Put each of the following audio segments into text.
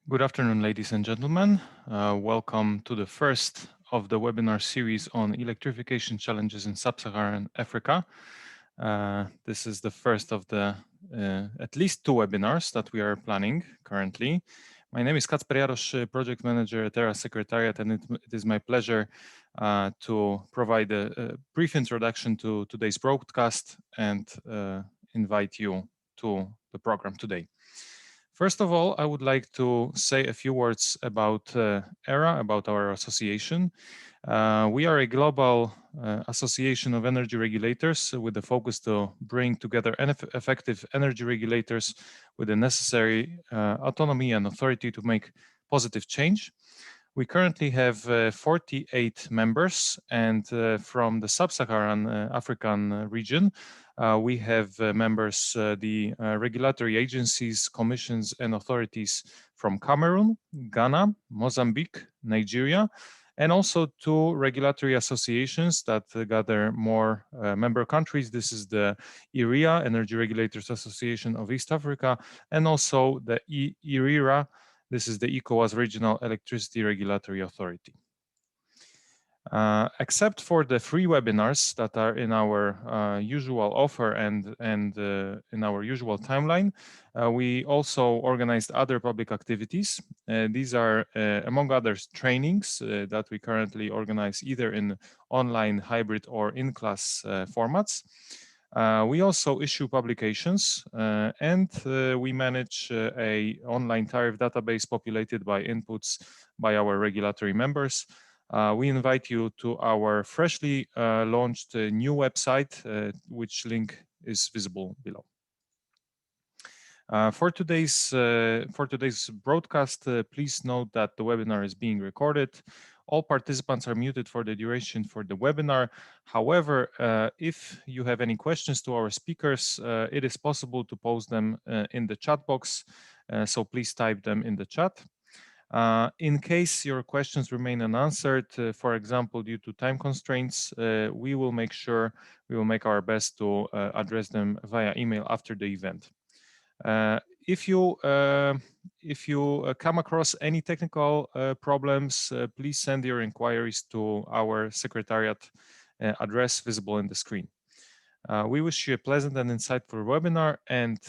Good afternoon, ladies and gentlemen. Welcome to the first of the webinar series on electrification challenges in sub-Saharan Africa. This is the first of the at least two webinars that we are planning currently. My name is Kacper, Jarosz, project manager at ERRA Secretariat, and it is my pleasure to provide a brief introduction to today's broadcast and invite you to the program today. First of all, I would like to say a few words about ERRA, about our association. We are a global association of energy regulators with the focus to bring together effective energy regulators with the necessary autonomy and authority to make positive change. We currently have 48 members, and from the sub-Saharan African region, we have members, the regulatory agencies, commissions, and authorities from Cameroon, Ghana, Mozambique, Nigeria, and also two regulatory associations that gather more member countries. This is the ERRA, Energy Regulators Association of East Africa, and also the ERRA. This is the ECOWAS Regional Electricity Regulatory Authority. Except for the free webinars that are in our usual offer and in our usual timeline, we also organized other public activities. These are, among others, trainings that we currently organize either in online, hybrid, or in-class formats. We also issue publications and we manage a online tariff database populated by inputs by our regulatory members. We invite you to our freshly launched new website, which link is visible below. For today's broadcast, please note that the webinar is being recorded. All participants are muted for the duration for the webinar. However, if you have any questions to our speakers, it is possible to post them in the chat box. So please type them in the chat. In case your questions remain unanswered, for example, due to time constraints, we will make our best to address them via email after the event. If you come across any technical problems, please send your inquiries to our Secretariat address visible in the screen. We wish you a pleasant and insightful webinar, and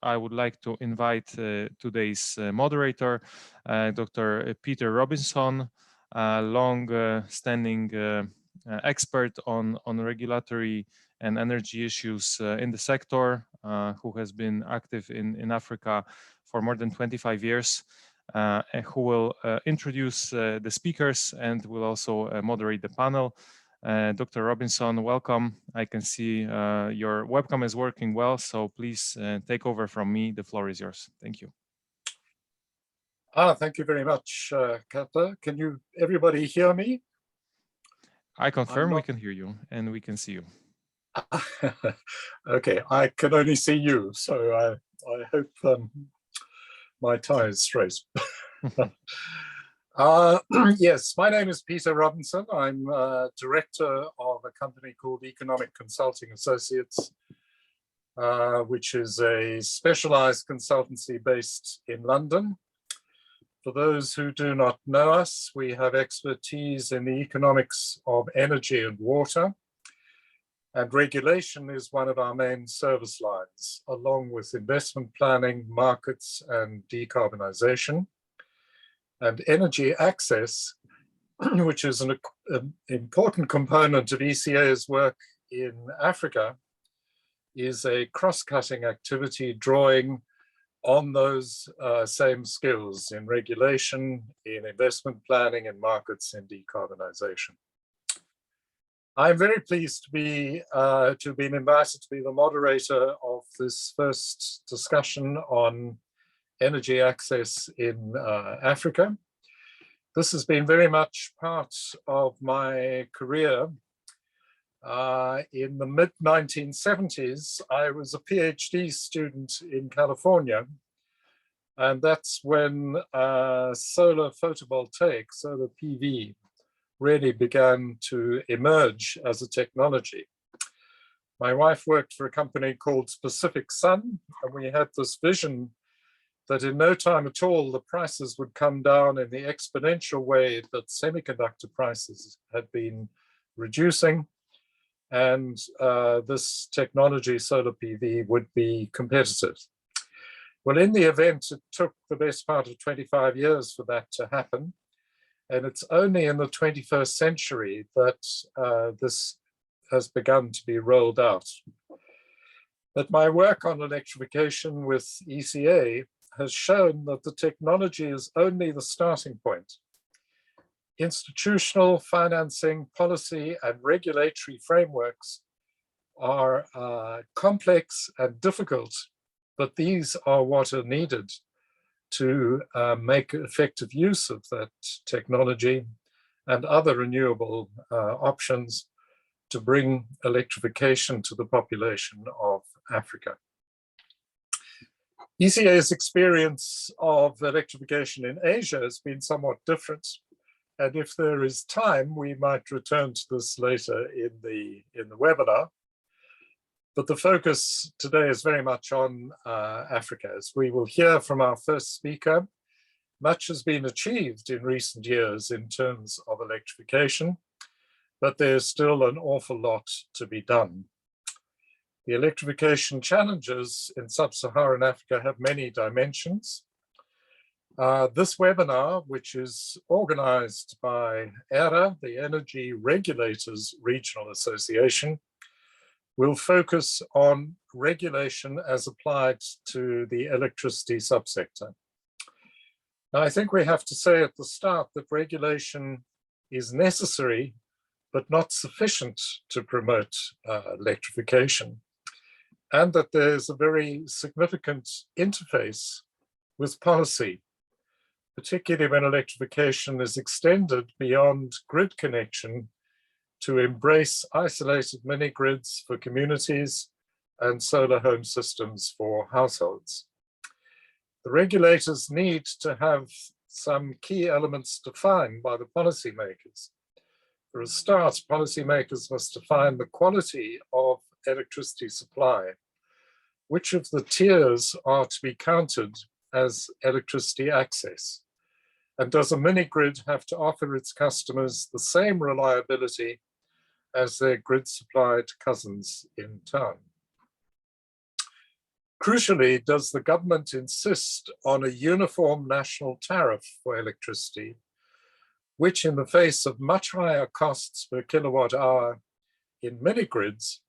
I would like to invite today's moderator, Dr. Peter Robinson, a long-standing expert on regulatory and energy issues in the sector, who has been active in Africa for more than 25 years, who will introduce the speakers and will also moderate the panel. Dr. Robinson, welcome. I can see your webcam is working well, so please take over from me. The floor is yours. Thank you. Thank you very much, Kacper. Can everybody hear me? I confirm we can hear you and we can see you. Okay, I can only see you, so I hope my tie is straight. Yes, my name is Peter Robinson. I'm director of a company called Economic Consulting Associates, which is a specialized consultancy based in London. For those who do not know us, we have expertise in the economics of energy and water, and regulation is one of our main service lines, along with investment planning, markets, and decarbonization. And energy access, which is an important component of ECA's work in Africa, is a cross-cutting activity drawing on those same skills in regulation, in investment planning, and markets and decarbonization. I'm very pleased to have been invited to be the moderator of this first discussion on energy access in Africa. This has been very much part of my career. In the mid-1970s, I was a PhD student in California, and that's when solar photovoltaic, solar PV, really began to emerge as a technology. My wife worked for a company called Pacific Sun, and we had this vision that in no time at all, the prices would come down in the exponential way that semiconductor prices had been reducing. And this technology, solar PV, would be competitive. Well, in the event, it took the best part of 25 years for that to happen. And it's only in the 21st century that this has begun to be rolled out. But my work on electrification with ECA has shown that the technology is only the starting point. Institutional, financing, policy, and regulatory frameworks are complex and difficult, but these are what are needed to make effective use of that technology and other renewable options to bring electrification to the population of Africa. ECA's experience of electrification in Asia has been somewhat different. And if there is time, we might return to this later in the webinar. But the focus today is very much on Africa. As we will hear from our first speaker, much has been achieved in recent years in terms of electrification, but there's still an awful lot to be done. The electrification challenges in sub-Saharan Africa have many dimensions. This webinar, which is organized by ERRA, the Energy Regulators Regional Association, will focus on regulation as applied to the electricity subsector. Now, I think we have to say at the start that regulation is necessary, but not sufficient to promote electrification, and that there's a very significant interface with policy, particularly when electrification is extended beyond grid connection to embrace isolated mini-grids for communities and solar home systems for households. The regulators need to have some key elements defined by the policymakers. For a start, policymakers must define the quality of electricity supply. Which of the tiers are to be counted as electricity access? And does a mini-grid have to offer its customers the same reliability as their grid-supplied cousins in town? Crucially, does the government insist on a uniform national tariff for electricity, which in the face of much higher costs per kilowatt hour in mini-grids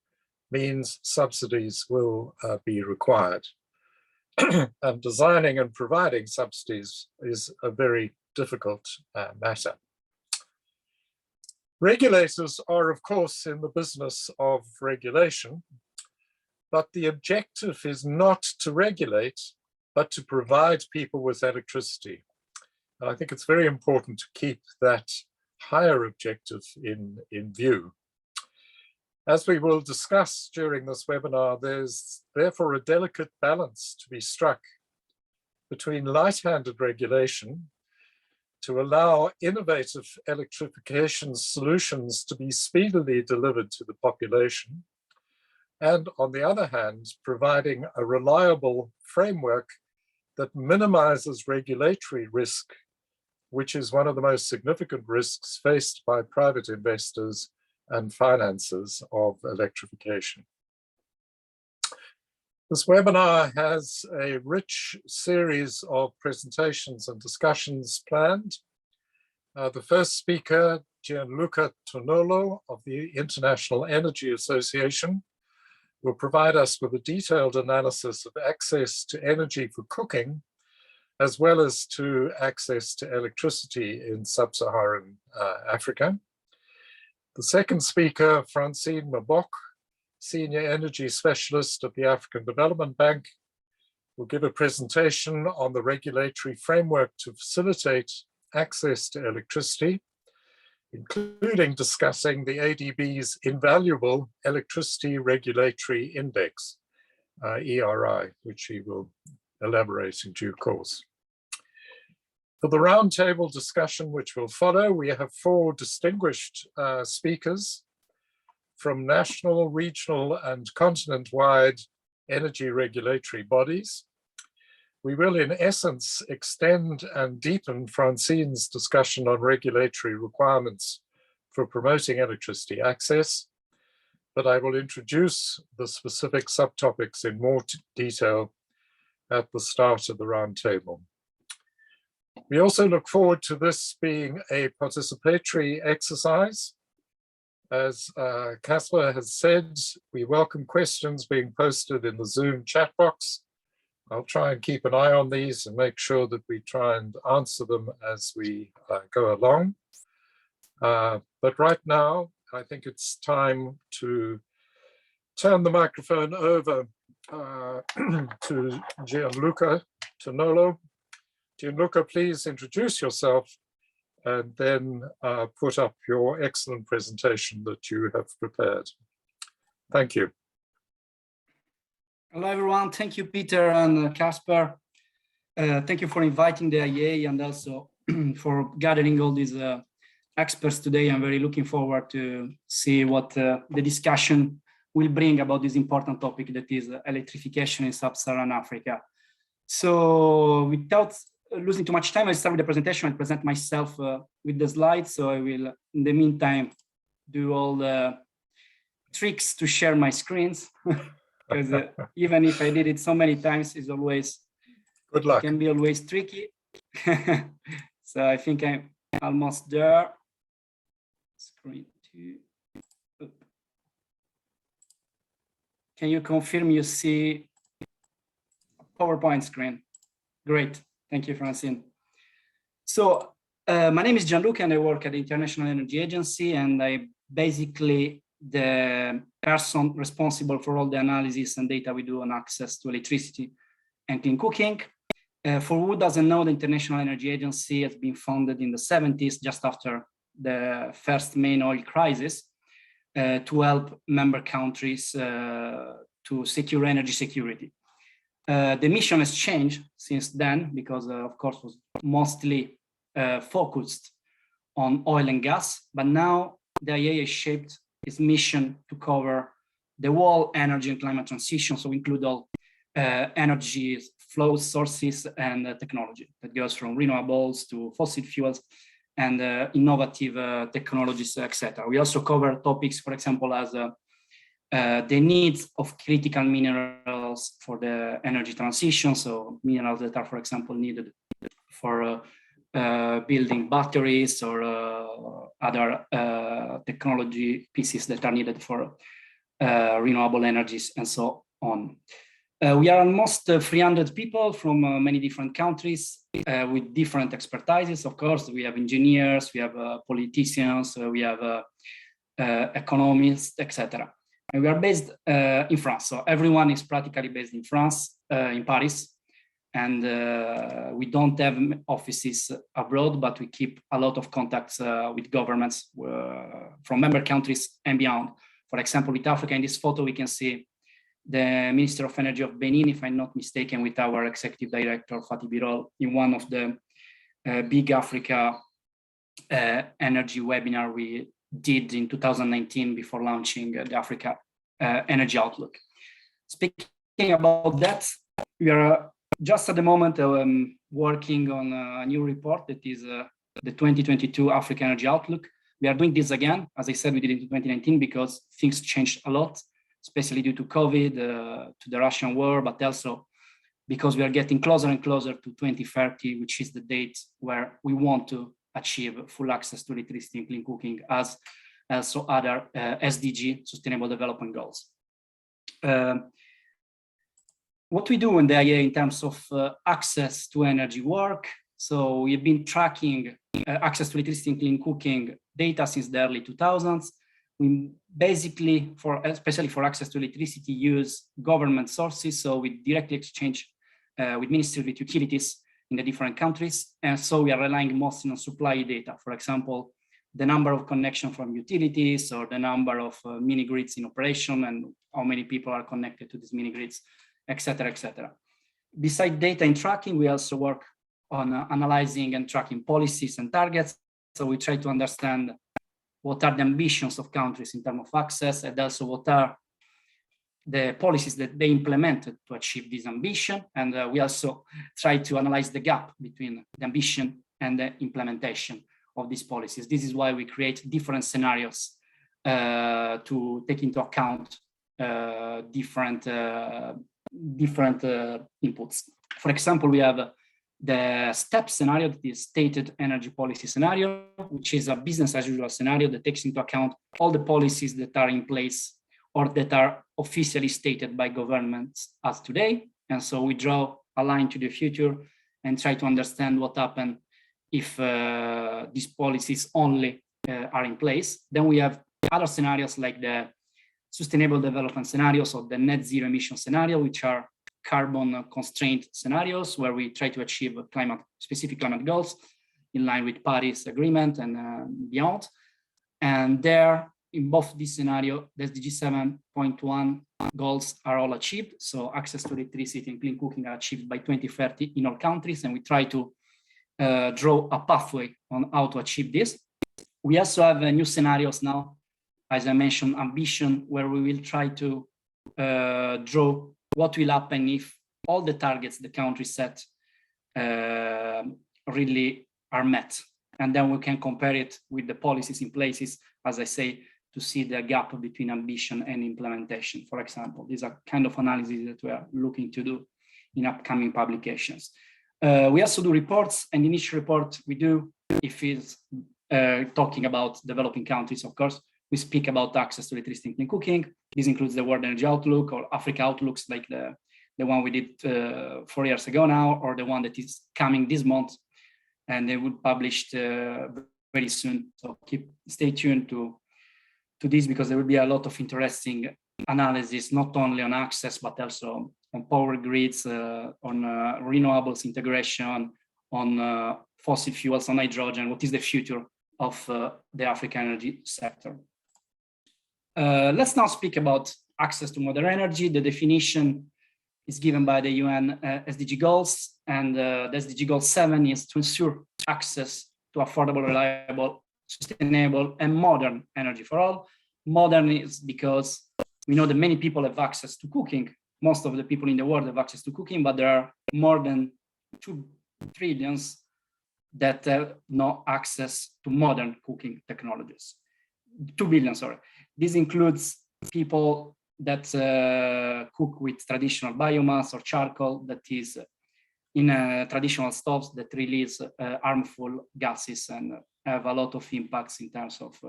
means subsidies will be required? And designing and providing subsidies is a very difficult matter. Regulators are, of course, in the business of regulation, but the objective is not to regulate, but to provide people with electricity. And I think it's very important to keep that higher objective in view. As we will discuss during this webinar, there's therefore a delicate balance to be struck between light-handed regulation to allow innovative electrification solutions to be speedily delivered to the population, and on the other hand, providing a reliable framework that minimizes regulatory risk, which is one of the most significant risks faced by private investors and financers of electrification. This webinar has a rich series of presentations and discussions planned. The first speaker, Gianluca Tonolo of the International Energy Association, will provide us with a detailed analysis of access to energy for cooking, as well as to access to electricity in sub-Saharan Africa. The second speaker, Francine Mbock, Senior Energy Specialist at the African Development Bank, will give a presentation on the regulatory framework to facilitate access to electricity, including discussing the ADB's invaluable Electricity Regulatory Index, ERRA, which he will elaborate in due course. For the roundtable discussion which will follow, we have four distinguished speakers from national, regional, and continent-wide energy regulatory bodies. We will, in essence, extend and deepen Francine's discussion on regulatory requirements for promoting electricity access, but I will introduce the specific subtopics in more detail at the start of the roundtable. We also look forward to this being a participatory exercise. As Kacper has said, we welcome questions being posted in the Zoom chat box. I'll try and keep an eye on these and make sure that we try and answer them as we go along. But right now, I think it's time to turn the microphone over to Gianluca Tonolo. Gianluca, please introduce yourself and then put up your excellent presentation that you have prepared. Thank you. Hello, everyone. Thank you, Peter and Kacper. Thank you for inviting the IEA and also for gathering all these experts today. I'm very looking forward to see what the discussion will bring about this important topic that is electrification in sub-Saharan Africa. So without losing too much time, I'll start with the presentation and present myself with the slides. So I will, in the meantime, do all the tricks to share my screens. Because even if I did it so many times, it's always, good luck. It can be always tricky. So I think I'm almost there. Screen 2. Oop. Can you confirm you see a PowerPoint screen? Great. Thank you, Francine. So my name is Gianluca and I work at the International Energy Agency, and I basically the person responsible for all the analysis and data we do on access to electricity and clean cooking. For who doesn't know, the International Energy Agency has been founded in the 70s, just after the first main oil crisis, to help member countries to secure energy security. The mission has changed since then because, of course, was mostly focused on oil and gas, but now the IEA has shaped its mission to cover the whole energy and climate transition, so include all energy flow sources and technology that goes from renewables to fossil fuels and innovative technologies, etc. We also cover topics, for example, as the needs of critical minerals for the energy transition, so minerals that are, for example, needed for building batteries or other technology pieces that are needed for renewable energies and so on. We are almost 300 people from many different countries with different expertises. Of course, we have engineers, we have politicians, we have economists, etc. And we are based in France. So everyone is practically based in France, in Paris. And we don't have offices abroad, but we keep a lot of contacts with governments from member countries and beyond. For example, with Africa, in this photo, we can see the Minister of Energy of Benin, if I'm not mistaken, with our Executive Director, Fatih Birol, in one of the big Africa energy webinar we did in 2019 before launching the Africa Energy Outlook. Speaking about that, we are just at the moment working on a new report that is the 2022 Africa Energy Outlook. We are doing this again, as I said, we did it in 2019 because things changed a lot, especially due to COVID, to the Russian war, but also because we are getting closer and closer to 2030, which is the date where we want to achieve full access to electricity and clean cooking, as also other SDG, Sustainable Development Goals. What we do in the IEA in terms of access to energy work. So we've been tracking access to electricity and clean cooking data since the early 2000s. We basically, especially for access to electricity, use government sources. So we directly exchange with ministries, with utilities in the different countries. And so we are relying mostly on supply data. For example, the number of connections from utilities or the number of mini grids in operation and how many people are connected to these mini grids, etc., etc. Besides data and tracking, we also work on analyzing and tracking policies and targets. So we try to understand what are the ambitions of countries in terms of access, and also what are the policies that they implemented to achieve this ambition. And we also try to analyze the gap between the ambition and the implementation of these policies. This is why we create different scenarios to take into account different inputs. For example, we have the STEP scenario, that is stated energy policy scenario, which is a business as usual scenario that takes into account all the policies that are in place or that are officially stated by governments as today. And so we draw a line to the future and try to understand what happens if these policies only are in place. Then we have other scenarios like the sustainable development scenarios or the net zero emission scenario, which are carbon constraint scenarios where we try to achieve specific climate goals in line with Paris Agreement and beyond. And there, in both this scenario, the SDG 7.1 goals are all achieved. So access to electricity and clean cooking are achieved by 2030 in all countries. And we try to draw a pathway on how to achieve this. We also have new scenarios now, as I mentioned, ambition, where we will try to draw what will happen if all the targets the country set really are met. And then we can compare it with the policies in places, as I say, to see the gap between ambition and implementation. For example, these are kind of analyses that we are looking to do in upcoming publications. We also do reports, and in each report we do, if it's talking about developing countries, of course, we speak about access to electricity and clean cooking. This includes the World Energy Outlook or Africa Outlooks, like the one we did 4 years ago now, or the one that is coming this month, and they will be published very soon. So stay tuned to this, because there will be a lot of interesting analysis, not only on access, but also on power grids, on renewables integration, on fossil fuels, on hydrogen, what is the future of the African energy sector. Let's now speak about access to modern energy. The definition is given by the UN SDG goals, and the SDG goal 7 is to ensure access to affordable, reliable, sustainable, and modern energy for all. Modern is because we know that many people have access to cooking. Most of the people in the world have access to cooking, but there are more than 2 trillion that have no access to modern cooking technologies. 2 billion, sorry. This includes people that cook with traditional biomass or charcoal that is in traditional stoves that release harmful gases and have a lot of impacts in terms of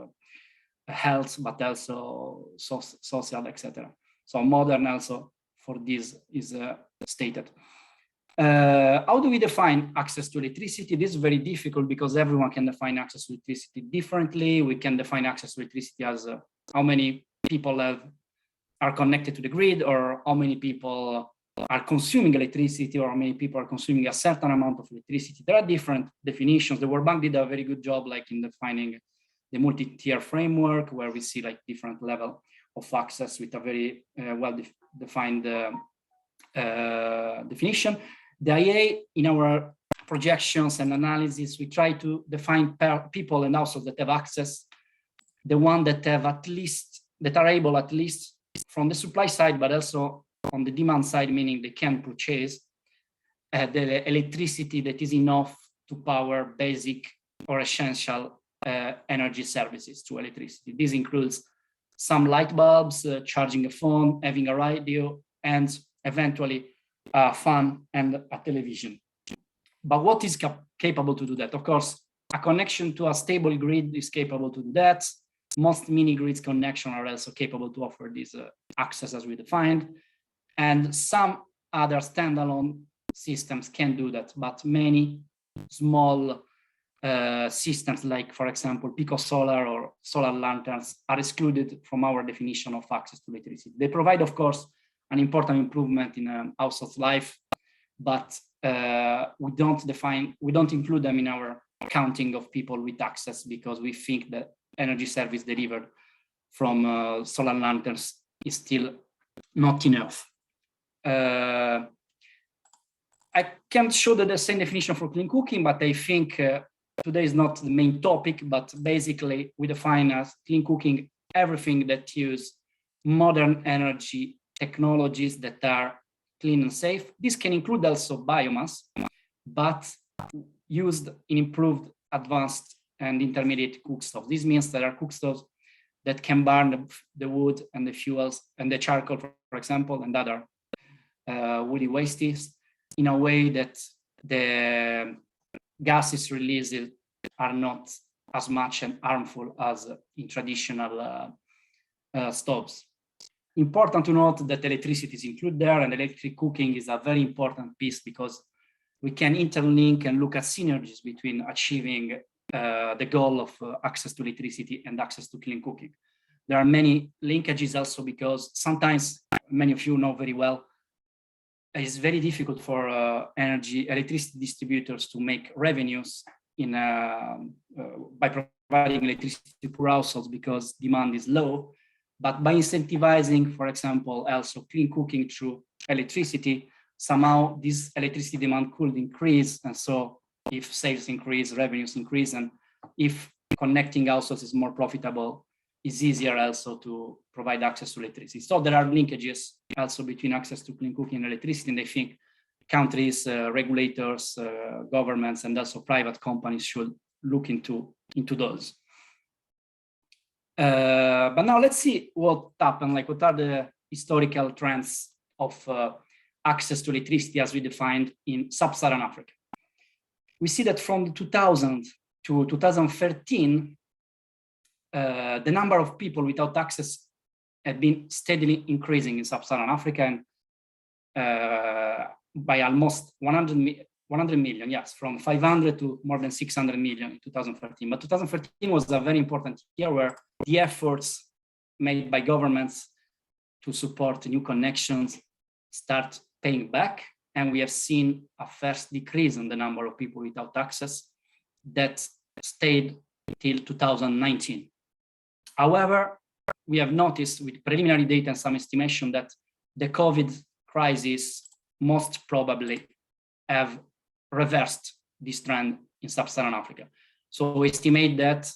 health, but also social, etc. So modern also for this is stated. How do we define access to electricity? This is very difficult because everyone can define access to electricity differently. We can define access to electricity as how many people are connected to the grid, or how many people are consuming electricity, or how many people are consuming a certain amount of electricity. There are different definitions. The World Bank did a very good job, like in defining the multi-tier framework, where we see like different level of access with a very well-defined definition. The IA, in our projections and analysis, we try to define people and households that have access, the one that have at least, that are able at least from the supply side, but also on the demand side, meaning they can purchase the electricity that is enough to power basic or essential energy services to electricity. This includes some light bulbs, charging a phone, having a radio, and eventually a fan and a television. But what is capable to do that? Of course, a connection to a stable grid is capable to do that. Most mini grids connection are also capable to offer this access as we defined. And some other standalone systems can do that, but many small systems, like for example, Pico Solar or solar lanterns, are excluded from our definition of access to electricity. They provide, of course, an important improvement in a household's life, but we don't include them in our counting of people with access, because we think that energy service delivered from solar lanterns is still not enough. I can't show the same definition for clean cooking, but I think today is not the main topic, but basically we define as clean cooking everything that uses modern energy technologies that are clean and safe. This can include also biomass, but used in improved, advanced, and intermediate cookstoves. This means there are cookstoves that can burn the wood and the fuels and the charcoal, for example, and other woody wastes in a way that the gases released are not as much and harmful as in traditional stoves. Important to note that electricity is included there, and electric cooking is a very important piece because we can interlink and look at synergies between achieving the goal of access to electricity and access to clean cooking. There are many linkages also because sometimes, many of you know very well, it's very difficult for electricity distributors to make revenues by providing electricity to poor households because demand is low. But by incentivizing, for example, also clean cooking through electricity, somehow this electricity demand could increase. And so if sales increase, revenues increase, and if connecting households is more profitable, it's easier also to provide access to electricity. So there are linkages also between access to clean cooking and electricity. And I think countries, regulators, governments, and also private companies should look into those. But now let's see what happened, like what are the historical trends of access to electricity as we defined in sub-Saharan Africa. We see that from 2000 to 2013, the number of people without access had been steadily increasing in sub-Saharan Africa, and by almost 100 million, yes, from 500 to more than 600 million in 2013. But 2013 was a very important year where the efforts made by governments to support new connections start paying back. And we have seen a first decrease in the number of people without access that stayed till 2019. However, we have noticed with preliminary data and some estimation that the COVID crisis most probably have reversed this trend in sub-Saharan Africa. So we estimate that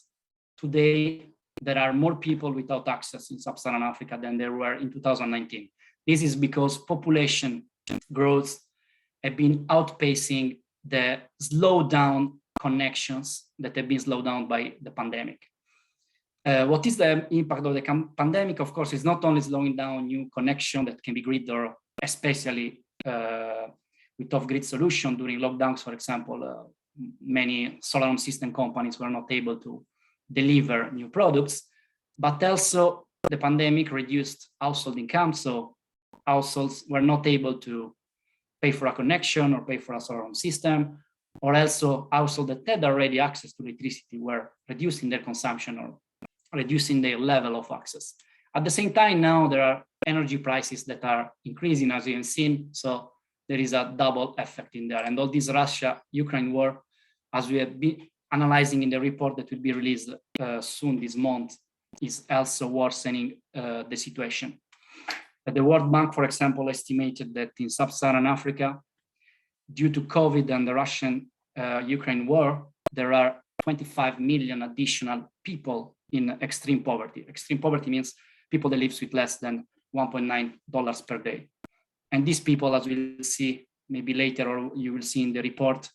today there are more people without access in sub-Saharan Africa than there were in 2019. This is because population growth have been outpacing the slowdown connections that have been slowed down by the pandemic. What is the impact of the pandemic? Of course, it's not only slowing down new connection that can be grid or especially with off-grid solution during lockdowns, for example, many solar home system companies were not able to deliver new products, but also the pandemic reduced household income. So households were not able to pay for a connection or pay for a solar home system, or also households that had already access to electricity were reducing their consumption or reducing their level of access. At the same time, now there are energy prices that are increasing, as you have seen. So there is a double effect in there. And all this Russia-Ukraine war, as we have been analyzing in the report that will be released soon this month, is also worsening the situation. The World Bank, for example, estimated that in sub-Saharan Africa, due to COVID and the Russian-Ukraine war, there are 25 million additional people in extreme poverty. Extreme poverty means people that live with less than $1.9 per day. And these people, as we'll see maybe later, or you will see in the report,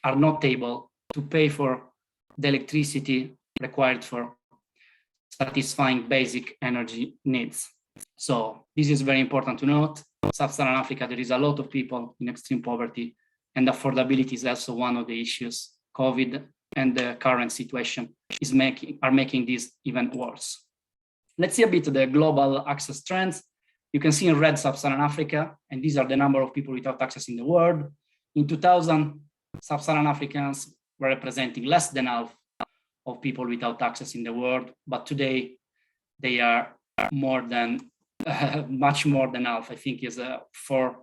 are not able to pay for the electricity required for satisfying basic energy needs. So this is very important to note. Sub-Saharan Africa, there is a lot of people in extreme poverty, and affordability is also one of the issues. COVID and the current situation are making this even worse. Let's see a bit the global access trends. You can see in red Sub-Saharan Africa, and these are the number of people without access in the world. In 2000, Sub-Saharan Africans were representing less than half of people without access in the world, but today they are more than, much more than half. I think is 4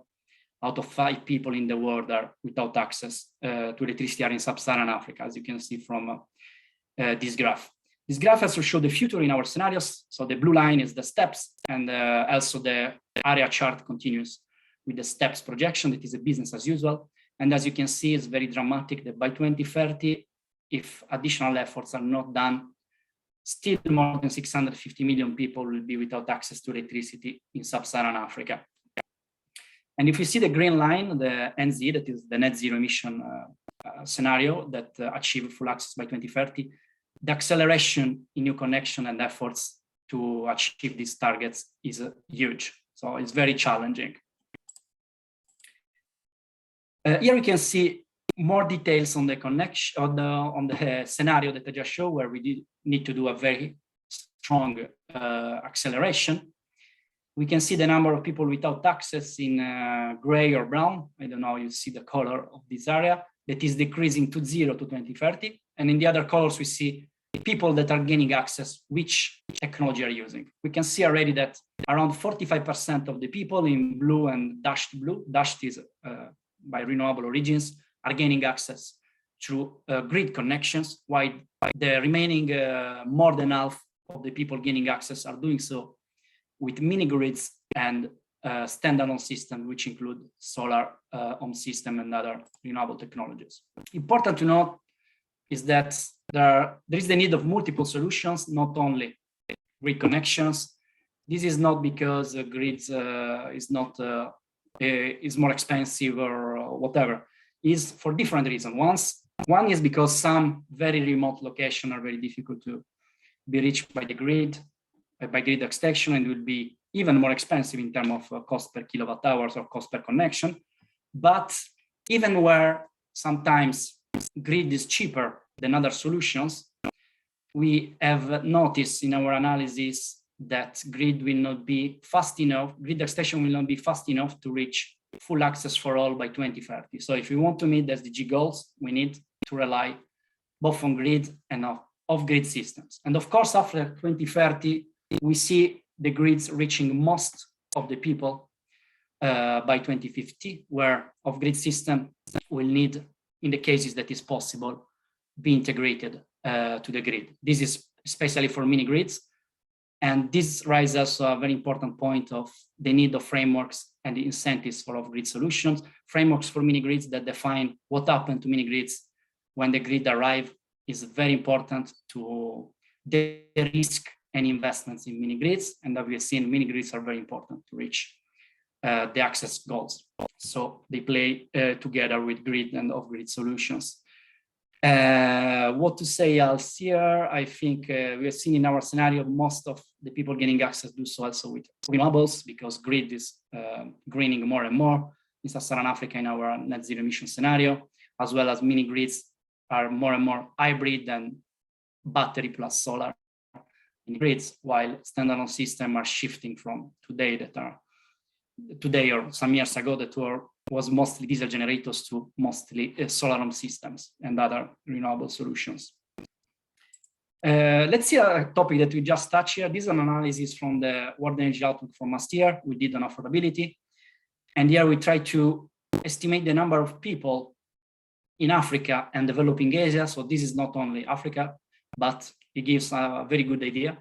out of 5 people in the world are without access to electricity are in Sub-Saharan Africa, as you can see from this graph. This graph also shows the future in our scenarios. So the blue line is the steps, and also the area chart continues with the steps projection. That is a business as usual. And as you can see, it's very dramatic that by 2030, if additional efforts are not done, still more than 650 million people will be without access to electricity in sub-Saharan Africa. And if you see the green line, the NZ, that is the net zero emission scenario that achieve full access by 2030, the acceleration in new connection and efforts to achieve these targets is huge. So it's very challenging. Here we can see more details on the connection, on the scenario that I just showed, where we need to do a very strong acceleration. We can see the number of people without access in gray or brown. I don't know, you see the color of this area that is decreasing to 0 to 2030. And in the other colors, we see people that are gaining access, which technology are using. We can see already that around 45% of the people in blue and dashed blue, dashed is by renewable origins, are gaining access through grid connections, while the remaining more than half of the people gaining access are doing so with mini grids and standalone systems, which include solar home system and other renewable technologies. Important to note is that there is the need of multiple solutions, not only grid connections. This is not because grids is more expensive or whatever. Is for different reasons. One is because some very remote locations are very difficult to be reached by the grid, by grid extension, and will be even more expensive in terms of cost per kilowatt hours or cost per connection. But even where sometimes grid is cheaper than other solutions, we have noticed in our analysis that grid will not be fast enough, grid extension will not be fast enough to reach full access for all by 2030. So if we want to meet the SDG goals, we need to rely both on grid and off-grid systems. And of course, after 2030, we see the grids reaching most of the people by 2050, where off-grid system will need, in the cases that is possible, be integrated to the grid. This is especially for mini grids. And this raises a very important point of the need of frameworks and the incentives for off-grid solutions, frameworks for mini grids that define what happened to mini grids when the grid arrive is very important to de-risk any investments in mini grids. And that we have seen mini grids are very important to reach the access goals. So they play together with grid and off-grid solutions. What to say else here? I think we have seen in our scenario, most of the people getting access do so also with renewables, because grid is greening more and more in sub-Saharan Africa in our net zero emission scenario, as well as mini grids are more and more hybrid and battery plus solar mini grids, while standalone systems are shifting from today or some years ago that was mostly diesel generators to mostly solar home systems and other renewable solutions. Let's see a topic that we just touched here. This is an analysis from the World Energy Outlook from last year. We did on affordability. And here we try to estimate the number of people in Africa and developing Asia. So this is not only Africa, but it gives a very good idea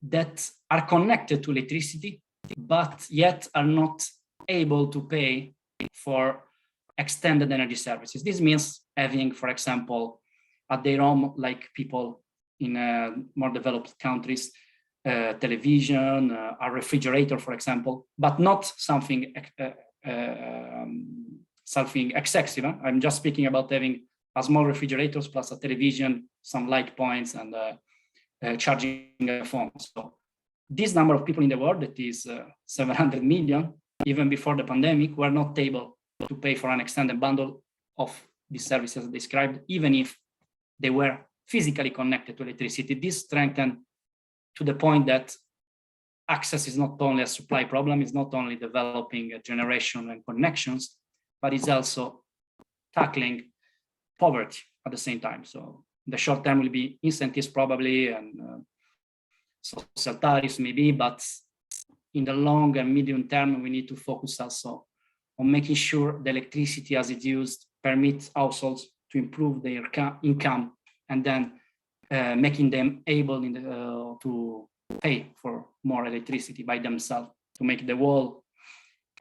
that are connected to electricity, but yet are not able to pay for extended energy services. This means having, for example, at their home, like people in more developed countries, television, a refrigerator, for example, but not something excessive. I'm just speaking about having a small refrigerators plus a television, some light points, and charging a phone. So this number of people in the world, that is 700 million, even before the pandemic, were not able to pay for an extended bundle of these services described, even if they were physically connected to electricity. This strengthened to the point that access is not only a supply problem, it's not only developing a generation and connections, but it's also tackling poverty at the same time. So the short term will be incentives probably, and social tariffs maybe, but in the long and medium term, we need to focus also on making sure the electricity as it's used permits households to improve their income, and then making them able to pay for more electricity by themselves to make the whole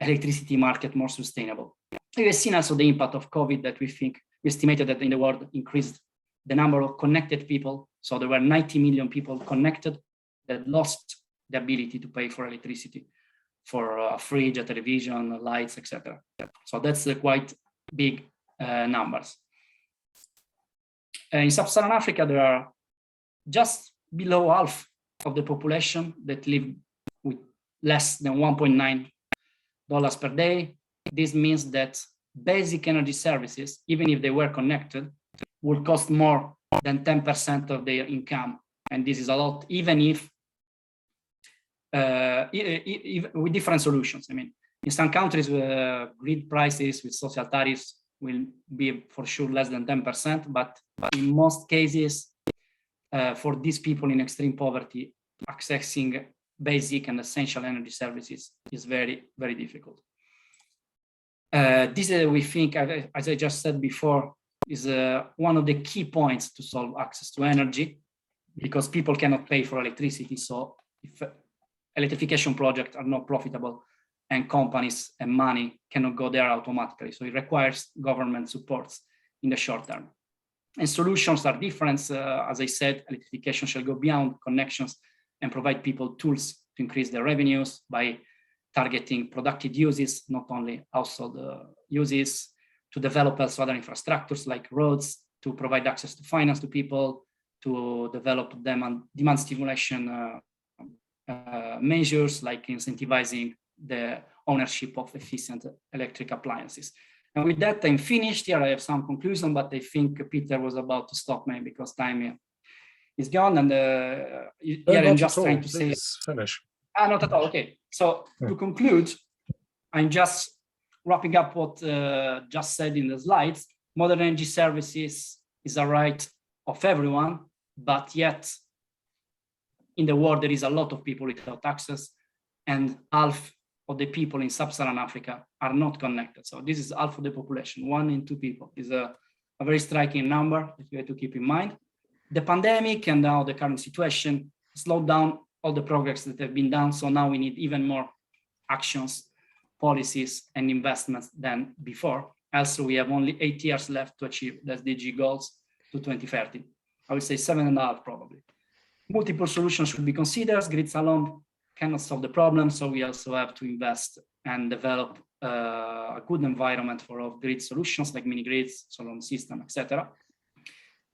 electricity market more sustainable. We have seen also the impact of COVID that we estimated that in the world increased the number of connected people. So there were 90 million people connected that lost the ability to pay for electricity, for a fridge, a television, lights, etc. So that's quite big numbers. In sub-Saharan Africa, there are just below half of the population that live with less than $1.9 per day. This means that basic energy services, even if they were connected, would cost more than 10% of their income. And this is a lot, even if with different solutions. I mean, in some countries, grid prices with social tariffs will be for sure less than 10%, but in most cases, for these people in extreme poverty, accessing basic and essential energy services is very, very difficult. This, we think, as I just said before, is one of the key points to solve access to energy, because people cannot pay for electricity. So if electrification projects are not profitable and companies and money cannot go there automatically. So it requires government supports in the short term. And solutions are different. As I said, electrification shall go beyond connections and provide people tools to increase their revenues by targeting productive uses, not only household uses, to develop also other infrastructures like roads, to provide access to finance to people, to develop demand stimulation measures like incentivizing the ownership of efficient electric appliances. And with that, I'm finished here. I have some conclusion, but I think Peter was about to stop me because time is gone. And here I'm just trying to say. Finish. Not at all. Okay. So to conclude, I'm just wrapping up what just said in the slides. Modern energy services is a right of everyone, but yet in the world there is a lot of people without access, and half of the people in sub-Saharan Africa are not connected. So this is half of the population. 1 in 2 people is a very striking number that we have to keep in mind. The pandemic and now the current situation slowed down all the progress that have been done. So now we need even more actions, policies, and investments than before. Also, we have only 8 years left to achieve the SDG goals to 2030. I would say 7.5 probably. Multiple solutions should be considered. Grids alone cannot solve the problem, so we also have to invest and develop a good environment for off-grid solutions like mini-grids, solar system, etc.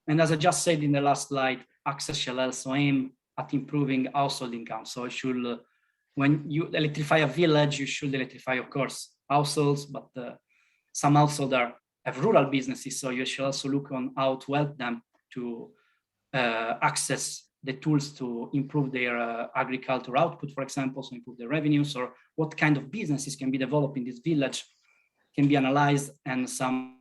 And as I just said in the last slide, access shall also aim at improving household income. So it should, when you electrify a village, you should electrify, of course, households, but some households have rural businesses, so you should also look on how to help them to access the tools to improve their agricultural output, for example, so improve their revenues, or what kind of businesses can be developed in this village can be analyzed, and some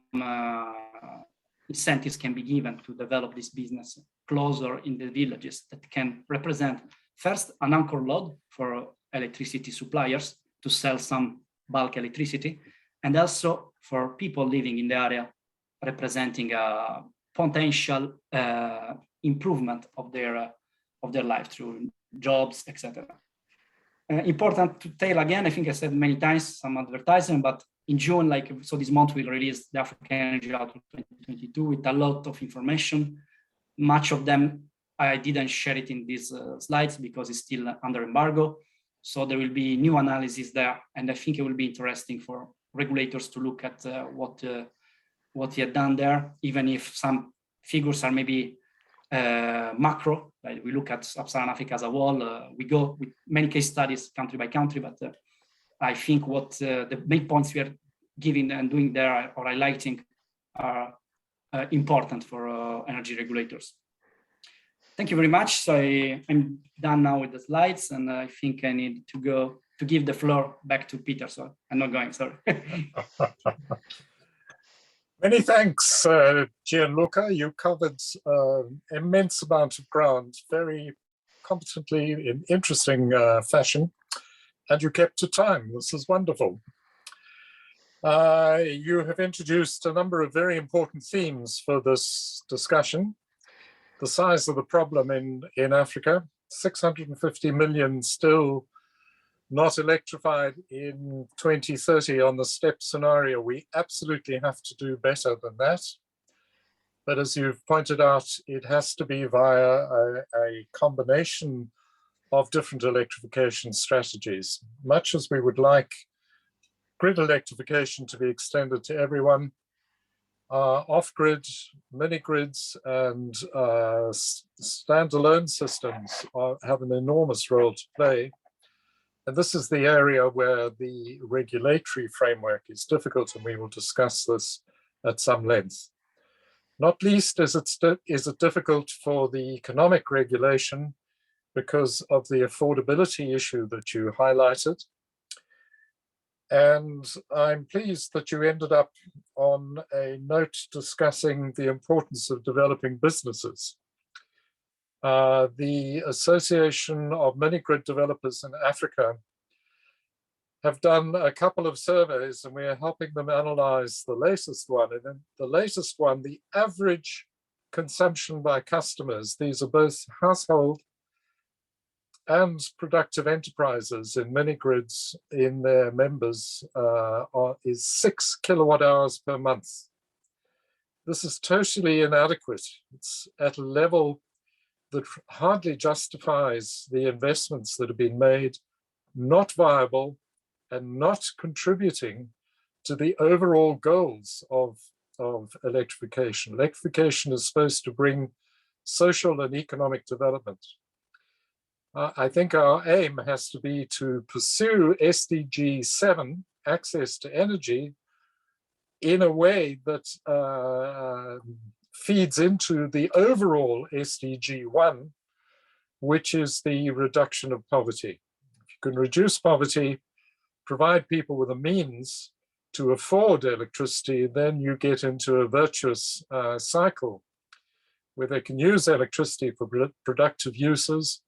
incentives can be given to develop this business closer in the villages that can represent first an anchor load for electricity suppliers to sell some bulk electricity, and also for people living in the area, representing a potential improvement of their life through jobs, etc. Important to tell again, I think I said many times, some advertising, but in June, so this month we'll release the African Energy Outlook 2022 with a lot of information. Much of them I didn't share it in these slides because it's still under embargo. So there will be new analysis there, and I think it will be interesting for regulators to look at what he had done there, even if some figures are maybe macro, right? We look at sub-Saharan Africa as a whole. We go with many case studies country by country, but I think what the main points we are giving and doing there or highlighting are important for energy regulators. Thank you very much. So I'm done now with the slides, and I think I need to go to give the floor back to Peter. So I'm not going, sorry. Many thanks, Gianluca. You covered immense amount of ground very competently in interesting fashion, and you kept to time. This is wonderful. You have introduced a number of very important themes for this discussion. The size of the problem in Africa, 650 million still not electrified in 2030 on the STEP scenario. We absolutely have to do better than that. But as you've pointed out, it has to be via a combination of different electrification strategies. Much as we would like grid electrification to be extended to everyone, off-grid, mini-grids, and standalone systems have an enormous role to play. And this is the area where the regulatory framework is difficult, and we will discuss this at some length. Not least is it difficult for the economic regulation because of the affordability issue that you highlighted. And I'm pleased that you ended up on a note discussing the importance of developing businesses. The Association of Mini-Grid Developers in Africa have done a couple of surveys, and we are helping them analyze the latest one. And in the latest one, the average consumption by customers, these are both household and productive enterprises in mini-grids in their members, is 6 kilowatt hours per month. This is totally inadequate. It's at a level that hardly justifies the investments that have been made, not viable, and not contributing to the overall goals of electrification. Electrification is supposed to bring social and economic development. I think our aim has to be to pursue SDG 7, access to energy, in a way that feeds into the overall SDG 1, which is the reduction of poverty. If you can reduce poverty, provide people with a means to afford electricity, then you get into a virtuous cycle where they can use electricity for productive uses,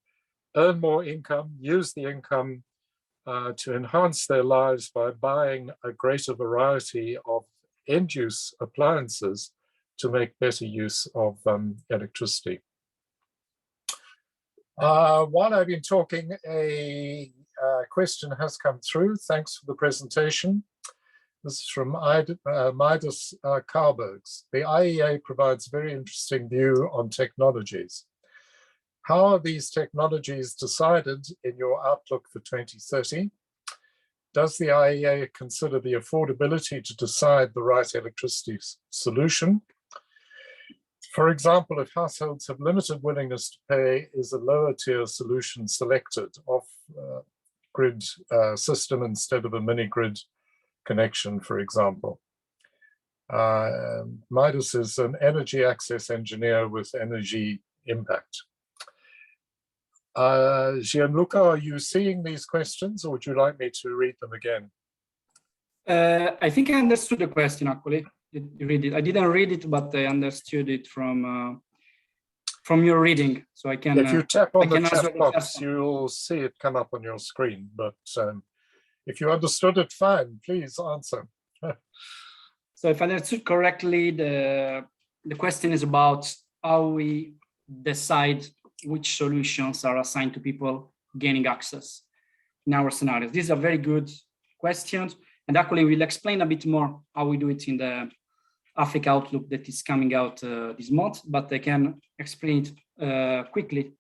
earn more income, use the income to enhance their lives by buying a greater variety of end-use appliances to make better use of electricity. While I've been talking, a question has come through. Thanks for the presentation. This is from Midas Carbergs. The IEA provides a very interesting view on technologies. How are these technologies decided in your outlook for 2030? Does the IEA consider the affordability to decide the right electricity solution? For example, if households have limited willingness to pay, is a lower tier solution selected, off-grid system instead of a mini-grid connection, for example? Midas is an energy access engineer with energy impact. Gianluca, are you seeing these questions, or would you like me to read them again? I think I understood the question, actually. You read it. I didn't read it, but I understood it from your reading. So I can. If you tap on the chat box, you'll see it come up on your screen. But if you understood it, fine. Please answer. So if I understood correctly, the question is about how we decide which solutions are assigned to people gaining access in our scenarios. These are very good questions. And actually, we'll explain a bit more how we do it in the Africa Outlook that is coming out this month, but I can explain it quickly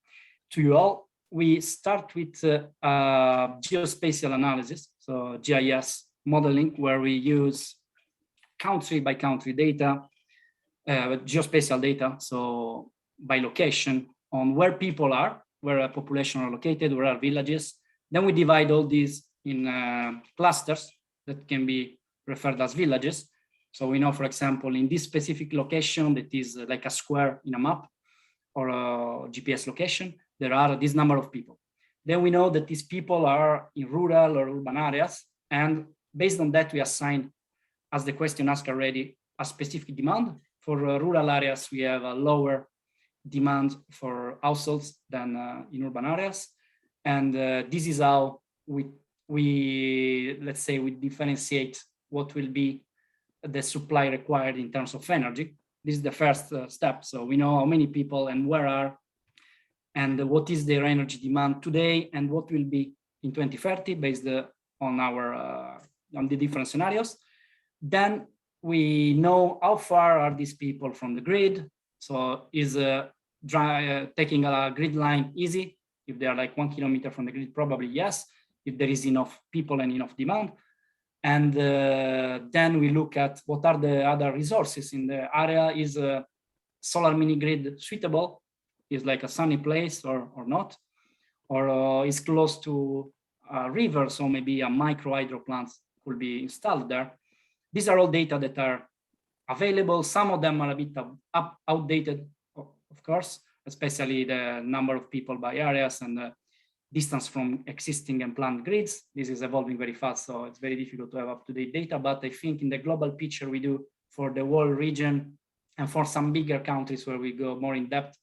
to you all. We start with geospatial analysis, so GIS modeling, where we use country by country data, geospatial data, so by location, on where people are, where a population are located, where are villages. Then we divide all these in clusters that can be referred as villages. So we know, for example, in this specific location that is like a square in a map or a GPS location, there are this number of people. Then we know that these people are in rural or urban areas. And based on that, we assign, as the question asked already, a specific demand. For rural areas, we have a lower demand for households than in urban areas. And this is how we let's say, we differentiate what will be the supply required in terms of energy. This is the first step. So we know how many people and where are, and what is their energy demand today, and what will be in 2030 based on our on the different scenarios. Then we know how far are these people from the grid. So is taking a grid line easy? If they are like 1 kilometer from the grid, probably yes, if there is enough people and enough demand. And then we look at what are the other resources in the area. Is a solar mini grid suitable? Is like a sunny place or not? Or is close to a river, so maybe a micro hydro plant could be installed there. These are all data that are available. Some of them are a bit outdated, of course, especially the number of people by areas and the distance from existing and planned grids. This is evolving very fast, so it's very difficult to have up-to-date data. But I think in the global picture we do for the whole region and for some bigger countries where we go more in depth,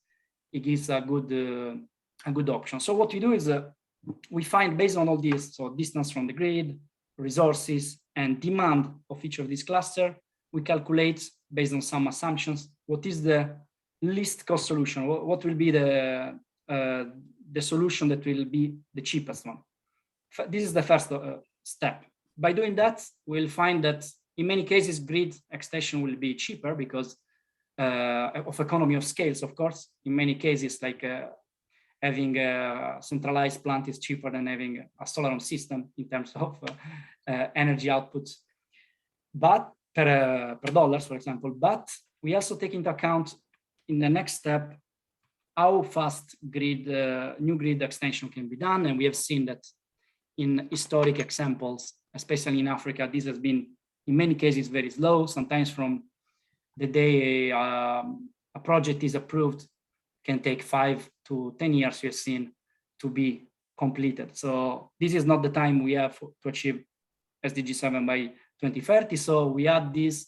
it gives a good option. So what we do is we find, based on all this, so distance from the grid, resources, and demand of each of these clusters, we calculate based on some assumptions what is the least cost solution, what will be the solution that will be the cheapest one. This is the first step. By doing that, we'll find that in many cases grid extension will be cheaper because of economy of scales, of course. In many cases, like having a centralized plant is cheaper than having a solar system in terms of energy output, but per dollars, for example. But we also take into account in the next step how fast new grid extension can be done. And we have seen that in historic examples, especially in Africa, this has been in many cases very slow. Sometimes from the day a project is approved can take 5 to 10 years, we have seen, to be completed. So this is not the time we have to achieve SDG 7 by 2030. So we add this,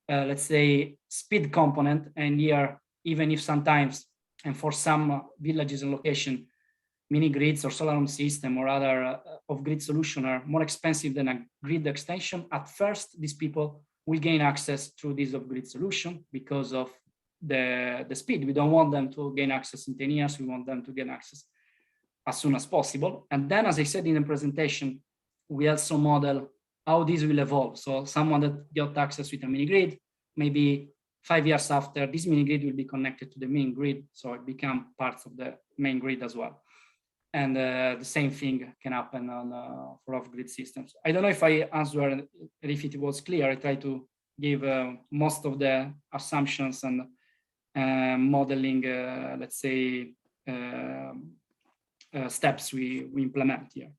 let's say, speed component. And here, even if sometimes, and for some villages and location, mini grids or solar home system or other off-grid solution are more expensive than a grid extension, at first, these people will gain access through this off-grid solution because of the speed. We don't want them to gain access in 10 years. We want them to gain access as soon as possible. And then, as I said in the presentation, we also model how this will evolve. So someone that got access with a mini grid, maybe 5 years after, this mini grid will be connected to the main grid. So it becomes part of the main grid as well. And the same thing can happen on for off-grid systems. I don't know if I answered, if it was clear. I try to give most of the assumptions and modeling, let's say, steps we implement here.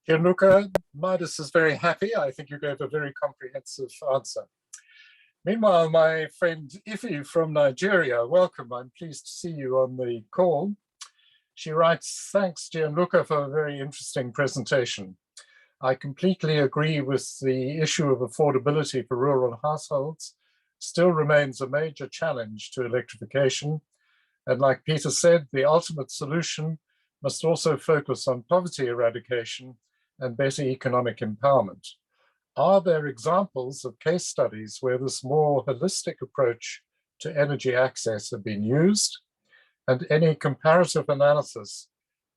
Gianluca, Midas is very happy. I think you gave a very comprehensive answer. Meanwhile, my friend Ife from Nigeria, welcome. I'm pleased to see you on the call. She writes, thanks, Gianluca, for a very interesting presentation. I completely agree with the issue of affordability for rural households still remains a major challenge to electrification. And like Peter said, the ultimate solution must also focus on poverty eradication and better economic empowerment. Are there examples of case studies where this more holistic approach to energy access have been used? And any comparative analysis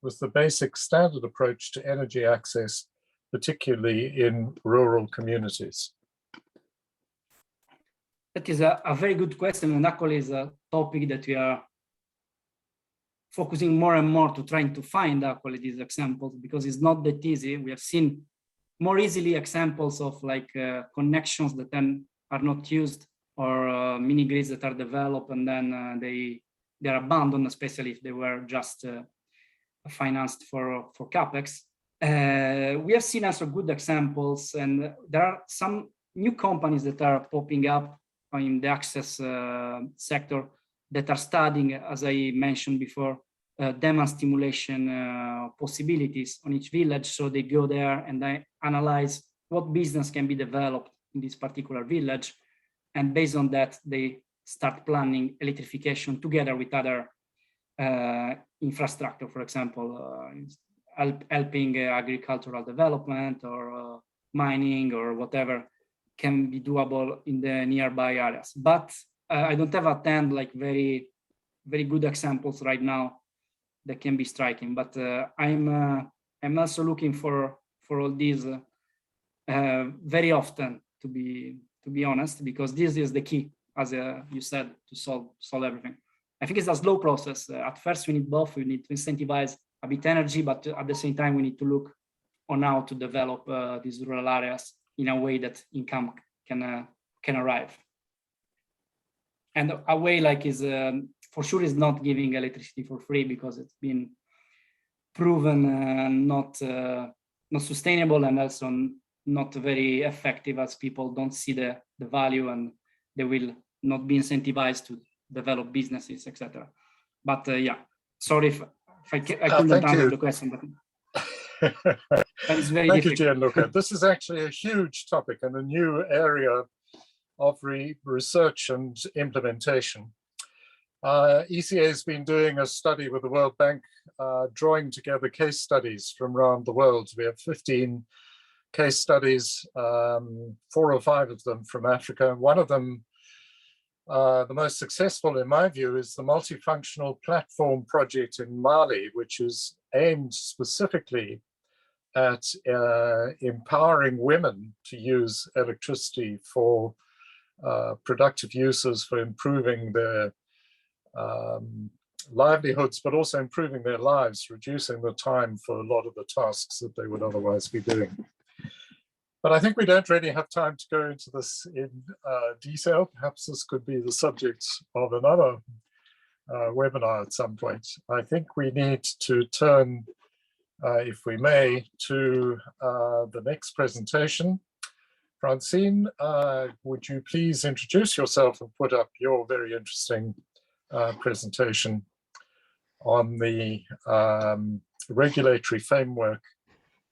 with the basic standard approach to energy access, particularly in rural communities? That is a very good question, and actually is a topic that we are focusing more and more to trying to find actually these examples, because it's not that easy. We have seen more easily examples of like connections that then are not used, or mini grids that are developed and then they're abandoned, especially if they were just financed for capex. We have seen also good examples, and there are some new companies that are popping up in the access sector that are studying, as I mentioned before, demand stimulation possibilities on each village. So they go there and they analyze what business can be developed in this particular village. And based on that, they start planning electrification together with other infrastructure, for example, helping agricultural development or mining or whatever can be doable in the nearby areas. But I don't have at hand like very good examples right now that can be striking. But I'm also looking for all these very often to to be honest, because this is the key, as you said, to solve everything. I think it's a slow process. At first, we need both. We need to incentivize a bit energy, but at the same time, we need to look on how to develop these rural areas in a way that income can arrive. And a way like is for sure is not giving electricity for free, because it's been proven not sustainable and also not very effective, as people don't see the value and they will not be incentivized to develop businesses, etc. But yeah, sorry if I couldn't answer the question, but it's very Thank difficult. you, Gianluca. This is actually a huge topic and a new area of research and implementation. ECA has been doing a study with the World Bank, drawing together case studies from around the world. We have 15 case studies, 4 or 5 of them from Africa. One of them, the most successful in my view, is the multifunctional platform project in Mali, which is aimed specifically at empowering women to use electricity for productive uses, for improving their livelihoods, but also improving their lives, reducing the time for a lot of the tasks that they would otherwise be doing. But I think we don't really have time to go into this in detail. Perhaps this could be the subject of another webinar at some point. I think we need to turn, if we may, to the next presentation. Francine, would you please introduce yourself and put up your very interesting presentation on the regulatory framework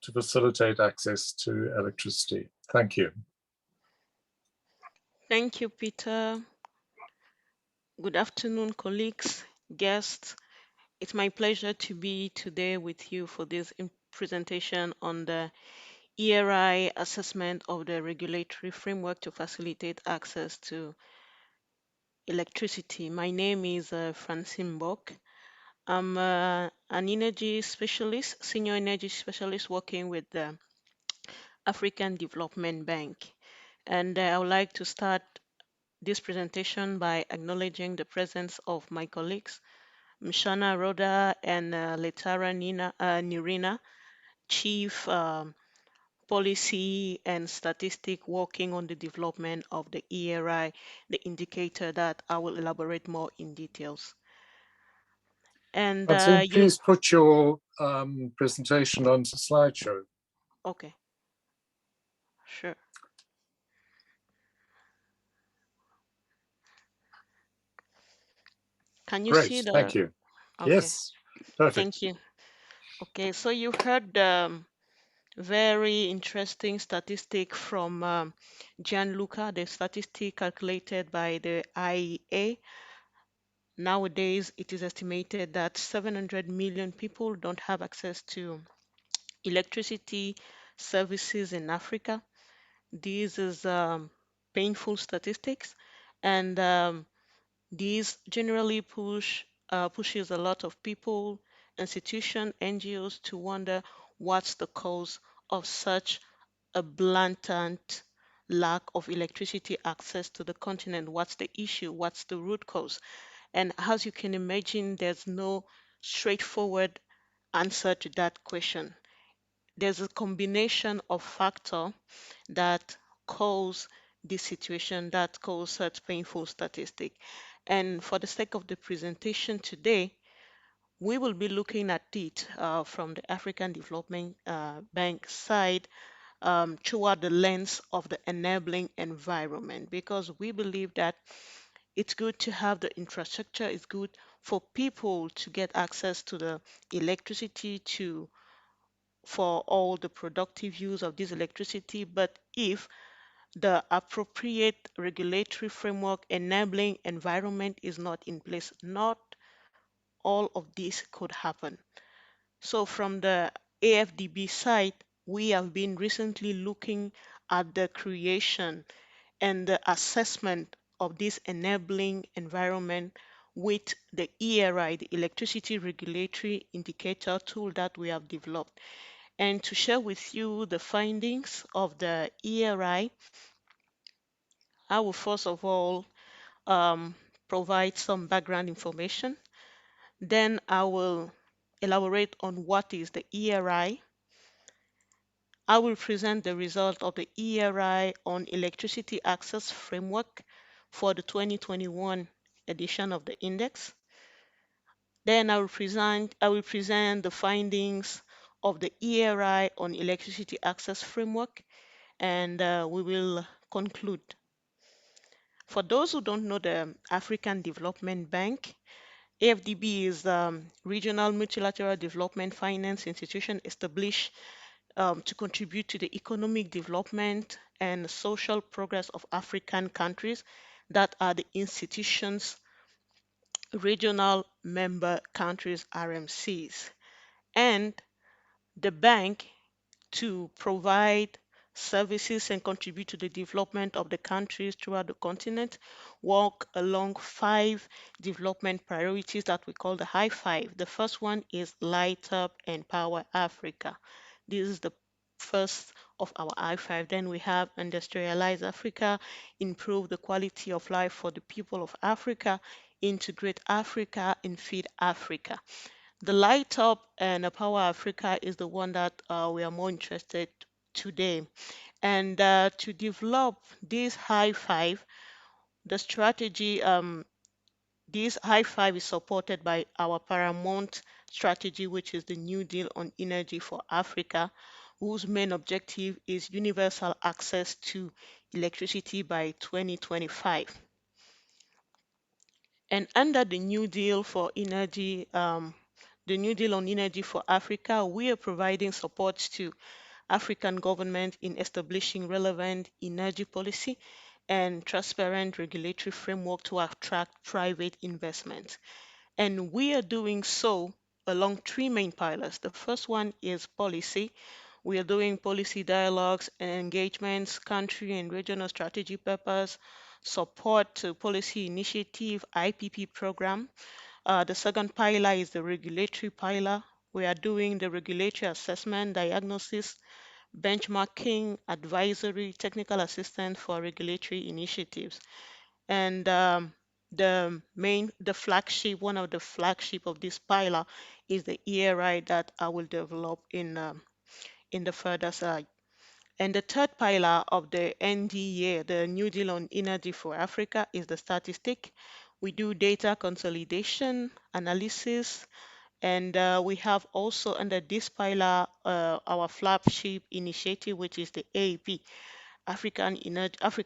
to facilitate access to electricity. Thank you. Thank you, Peter. Good afternoon, colleagues, guests. It's my pleasure to be today with you for this presentation on the ERRA assessment of the regulatory framework to facilitate access to electricity. My name is Francine Mbock. I'm an energy specialist, senior energy specialist working with the African Development Bank. And I would like to start this presentation by acknowledging the presence of my colleagues, Mshana Roda and Letara Nirina, Chief Policy and Statistic working on the development of the ERRA, the indicator that I will elaborate more in details. And please put your presentation onto slideshow. Okay, sure. Can you see the? Thank you. Okay. Yes, perfect. Thank you. Okay, so you heard very interesting statistic from Gianluca, the statistic calculated by the IEA. Nowadays, it is estimated that 700 million people don't have access to electricity services in Africa. This is painful statistics, and these generally pushes a lot of people, institutions, NGOs to wonder what's the cause of such a blatant lack of electricity access to the continent. What's the issue? What's the root cause? And as you can imagine, there's no straightforward answer to that question. There's a combination of factors that cause this situation, that cause such painful statistic. And for the sake of the presentation today, we will be looking at it from the African Development Bank side toward the lens of the enabling environment, because we believe that it's good to have the infrastructure. It's good for people to get access to the electricity for all the productive use of this electricity. But if the appropriate regulatory framework enabling environment is not in place, not all of this could happen. So from the AFDB side, we have been recently looking at the creation and the assessment of this enabling environment with the ERRA, the Electricity Regulatory Indicator tool that we have developed. And to share with you the findings of the ERRA, I will first of all provide some background information. Then I will elaborate on what is the ERRA. I will present the result of the ERRA on electricity access framework for the 2021 edition of the index. Then I will present the findings of the ERRA on electricity access framework, and we will conclude. For those who don't know the African Development Bank, AFDB is regional multilateral development finance institution established to contribute to the economic development and social progress of African countries that are the institution's regional member countries, RMCs. And the bank to provide services and contribute to the development of the countries throughout the continent, work along 5 development priorities that we call the high 5. The first one is light up and power Africa. This is the first of our high 5. Then we have industrialize Africa, improve the quality of life for the people of Africa, integrate Africa, and feed Africa. The Light Up and Power Africa is the one that we are more interested today. And to develop this high 5, the strategy, this high 5 is supported by our paramount strategy, which is the New Deal on Energy for Africa, whose main objective is universal access to electricity by 2025. And under the New Deal for Energy, the New Deal on Energy for Africa, we are providing support to African government in establishing relevant energy policy and transparent regulatory framework to attract private investment. And we are doing so along 3 main pillars. The first one is policy. We are doing policy dialogues and engagements, country and regional strategy papers, support to policy initiative, IPP program. The second pillar is the regulatory pillar. We are doing the regulatory assessment, diagnosis, benchmarking, advisory, technical assistance for regulatory initiatives. And one of the flagship of this pillar is the ERI that I will develop in the further slide. And the third pillar of the NDA, the New Deal on Energy for Africa, is the statistic. We do data consolidation, analysis, and we have also under this pillar our flagship initiative, which is the AEP, Africa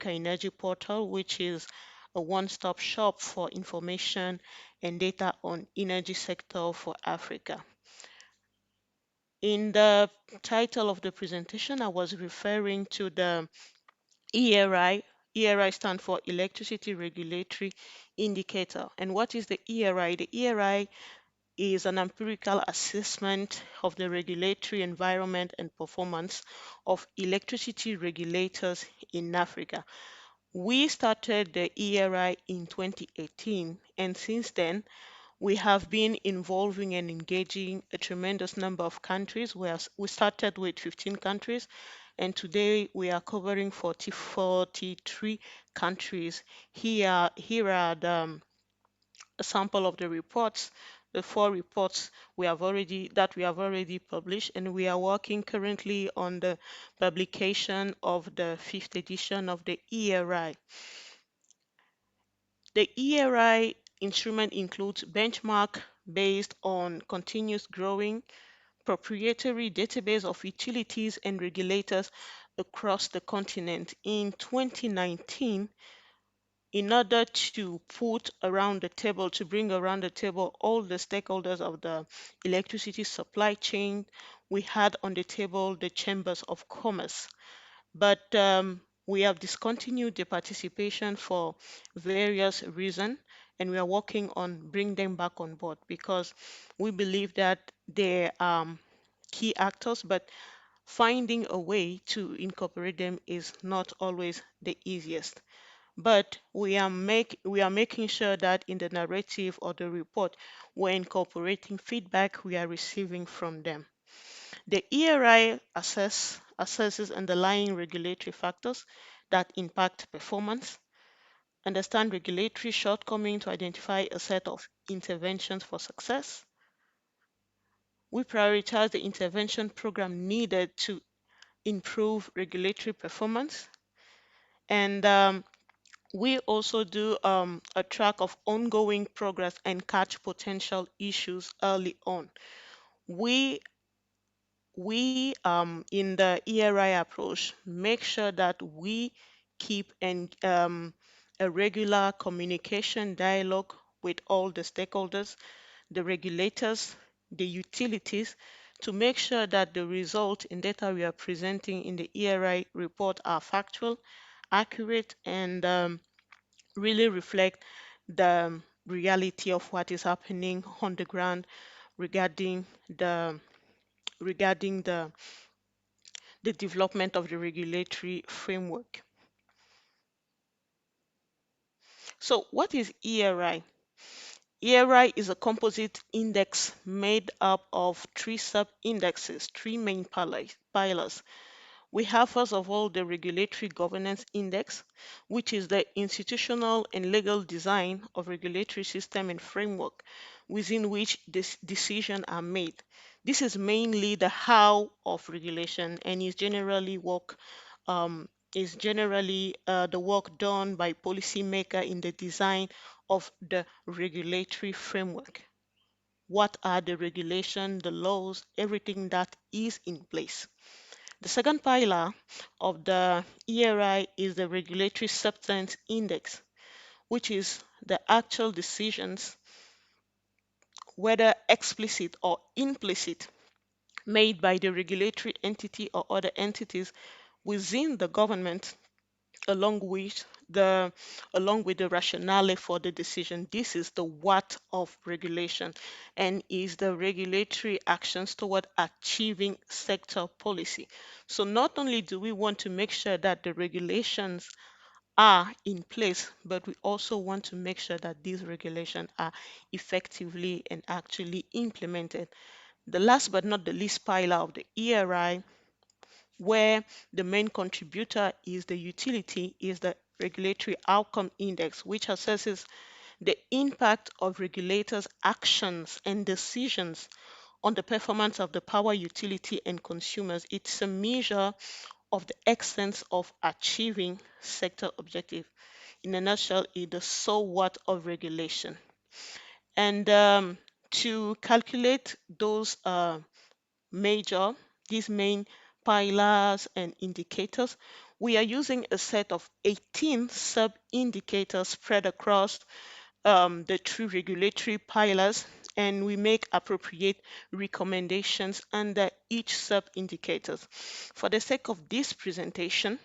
Energy Portal, which is a one-stop shop for information and data on energy sector for Africa. In the title of the presentation, I was referring to the ERI. ERI stands for Electricity Regulatory Indicator. And what is the ERI? The ERI is an empirical assessment of the regulatory environment and performance of electricity regulators in Africa. We started the ERI in 2018, and since then, we have been involving and engaging a tremendous number of countries. We started with 15 countries, and today we are covering 43 countries. Here are a sample of the reports, the 4 reports we have already published, and we are working currently on the publication of the 5th edition of the ERI. The ERI instrument includes benchmark based on continuous growing proprietary database of utilities and regulators across the continent. In 2019, in order to bring around the table all the stakeholders of the electricity supply chain, we had on the table the chambers of commerce. But we have discontinued the participation for various reasons, and we are working on bringing them back on board because we believe that they are key actors, but finding a way to incorporate them is not always the easiest. But we are making sure that in the narrative or the report, we're incorporating feedback we are receiving from them. The ERI assesses underlying regulatory factors that impact performance. understand regulatory shortcomings to identify a set of interventions for success. We prioritize the intervention program needed to improve regulatory performance. And we also do a track of ongoing progress and catch potential issues early on. We in the ERRA approach make sure that we keep a regular communication dialogue with all the stakeholders, the regulators, the utilities, to make sure that the result in data we are presenting in the ERRA report are factual, accurate, and really reflect the reality of what is happening on the ground regarding the regarding the development of the regulatory framework. So what is ERRA? ERRA is a composite index made up of three sub-indexes, three main pillars. We have, first of all, the Regulatory Governance Index, which is the institutional and legal design of regulatory system and framework within which decisions are made. This is mainly the how of regulation and is generally the work done by policymaker in the design of the regulatory framework. What are the regulations, the laws, everything that is in place. The second pillar of the ERI is the Regulatory Substance Index, which is the actual decisions, whether explicit or implicit, made by the regulatory entity or other entities within the government along with the rationale for the decision. This is the what of regulation and is the regulatory actions toward achieving sector policy. So not only do we want to make sure that the regulations are in place, but we also want to make sure that these regulations are effectively and actually implemented. The last but not the least pillar of the ERI, where the main contributor is the utility, is the Regulatory Outcome Index, which assesses the impact of regulators' actions and decisions on the performance of the power utility and consumers. It's a measure of the extent of achieving sector objective. In a nutshell, it's the so what of regulation. And to calculate these main pillars and indicators, we are using a set of 18 sub-indicators spread across the three regulatory pillars, and we make appropriate recommendations under each sub-indicators. For the sake of this presentation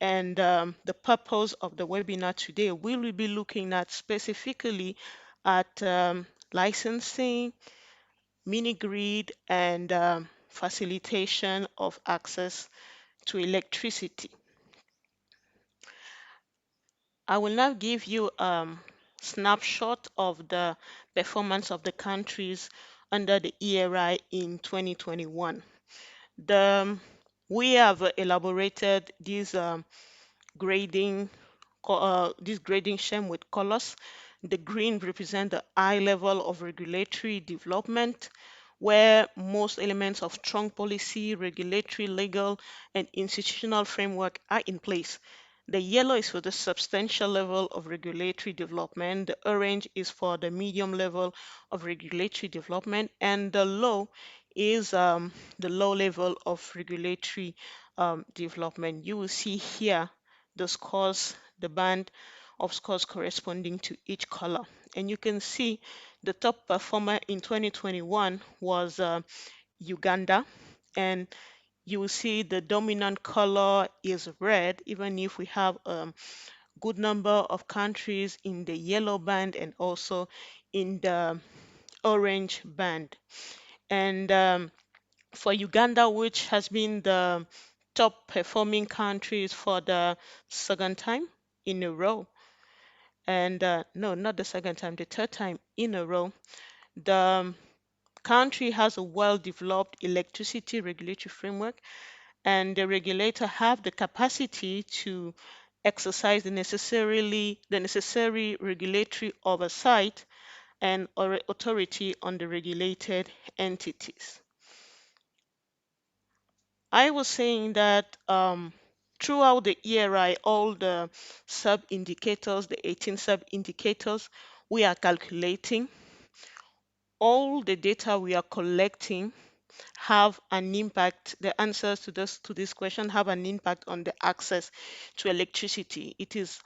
and the purpose of the webinar today, we will be looking at specifically at licensing, mini-grid, and facilitation of access to electricity. I will now give you a snapshot of the performance of the countries under the ERI in 2021. We have elaborated this grading scheme with colors. The green represent the high level of regulatory development, where most elements of strong policy, regulatory, legal, and institutional framework are in place. The yellow is for the substantial level of regulatory development. The orange is for the medium level of regulatory development, and the low is the low level of regulatory development. You will see here the scores, the band of scores corresponding to each color. And you can see the top performer in 2021 was Uganda, and you will see the dominant color is red, even if we have a good number of countries in the yellow band and also in the orange band. And for Uganda, which has been the top performing countries for the second time in a row, and no, not the second time, the third time in a row, the country has a well-developed electricity regulatory framework, and the regulator have the capacity to exercise the necessary regulatory oversight and authority on the regulated entities. I was saying that throughout the ERRA, all the sub-indicators, the 18 sub-indicators, we are calculating. All the data we are collecting have an impact, the answers to this question have an impact on the access to electricity. It is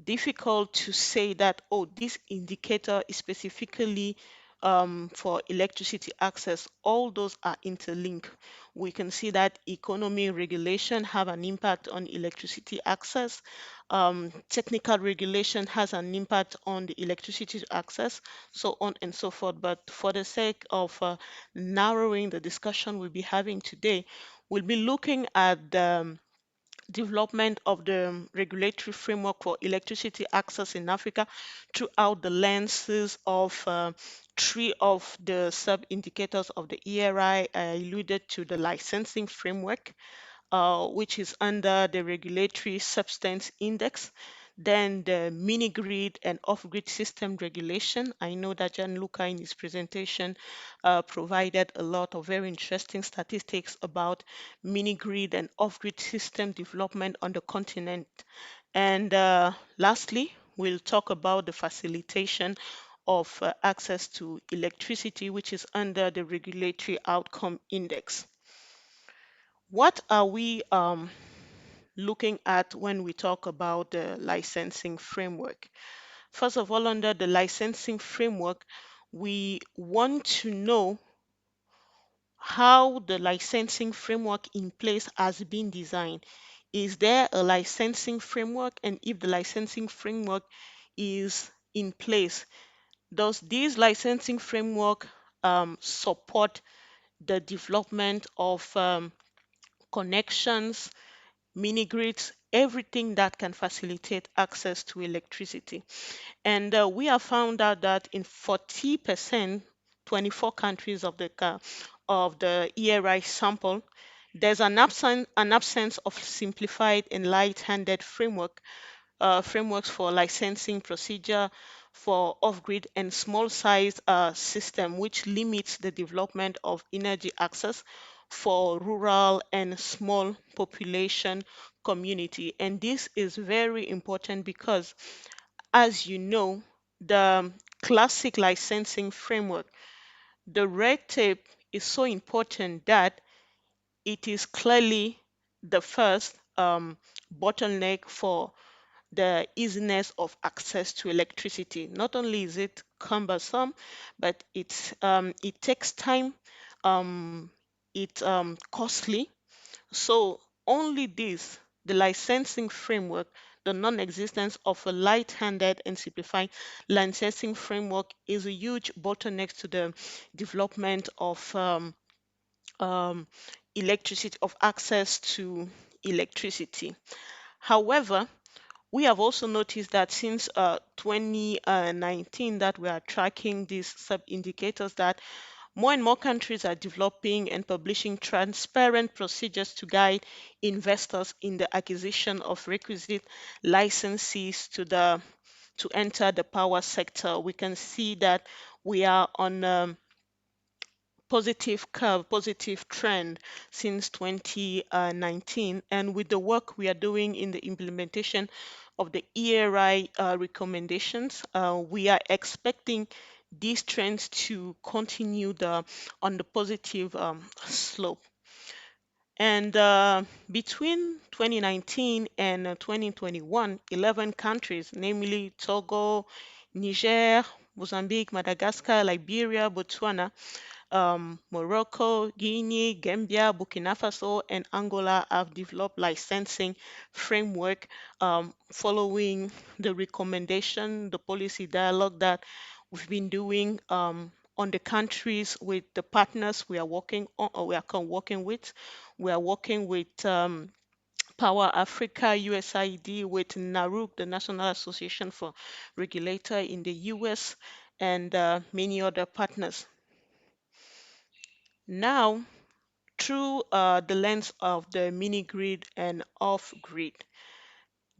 difficult to say that, oh, this indicator is specifically for electricity access. All those are interlinked. We can see that economy regulation have an impact on electricity access. Technical regulation has an impact on the electricity access, so on and so forth. But for the sake of narrowing the discussion we'll be having today, we'll be looking at the development of the regulatory framework for electricity access in Africa throughout the lenses of three of the sub-indicators of the ERI. I alluded to the licensing framework, which is under the regulatory substance index. Then the mini grid and off-grid system regulation. I know that Gianluca in his presentation provided a lot of very interesting statistics about mini grid and off-grid system development on the continent. And lastly, we'll talk about the facilitation of access to electricity, which is under the regulatory outcome index. What are we looking at when we talk about the licensing framework? First of all, under the licensing framework, we want to know how the licensing framework in place has been designed. Is there a licensing framework? And if the licensing framework is in place, does this licensing framework support the development of connections, mini grids, everything that can facilitate access to electricity? And we have found out that in 40%, 24 countries of the ERI sample, there's an absence of simplified and light-handed frameworks for licensing procedure for off-grid and small-size system, which limits the development of energy access for rural and small population community. And this is very important because, as you know, the classic licensing framework, the red tape is so important that it is clearly the first bottleneck for the easiness of access to electricity. Not only is it cumbersome, but it takes time, um, it's costly. So only this, the licensing framework, the non-existence of a light-handed and simplified licensing framework is a huge bottleneck to the development of um, electricity, of access to electricity. However, we have also noticed that since 2019 that we are tracking these sub-indicators, that more and more countries are developing and publishing transparent procedures to guide investors in the acquisition of requisite licenses to enter the power sector. We can see that we are on a positive curve, positive trend since 2019. And with the work we are doing in the implementation of the ERI recommendations, we are expecting these trends to continue on the positive slope. And between 2019 and 2021, 11 countries, namely Togo, Niger, Mozambique, Madagascar, Liberia, Botswana, Morocco, Guinea, Gambia, Burkina Faso, and Angola have developed licensing framework following the recommendation, the policy dialogue that we've been doing on the countries with the partners we are working on, or we are working with. We are working with Power Africa, USAID, with NARUC, the National Association for Regulator in the US, and many other partners. Now, through the lens of the mini grid and off grid,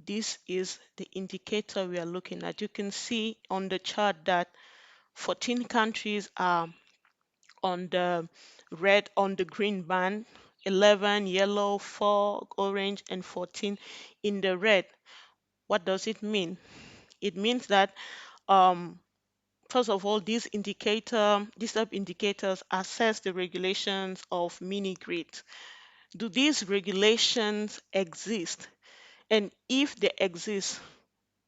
this is the indicator we are looking at. You can see on the chart that 14 countries are on the red, on the green band, 11 yellow, 4 orange, and 14 in the red. What does it mean? It means that first of all, these sub-indicators assess the regulations of mini grids. Do these regulations exist? And if they exist,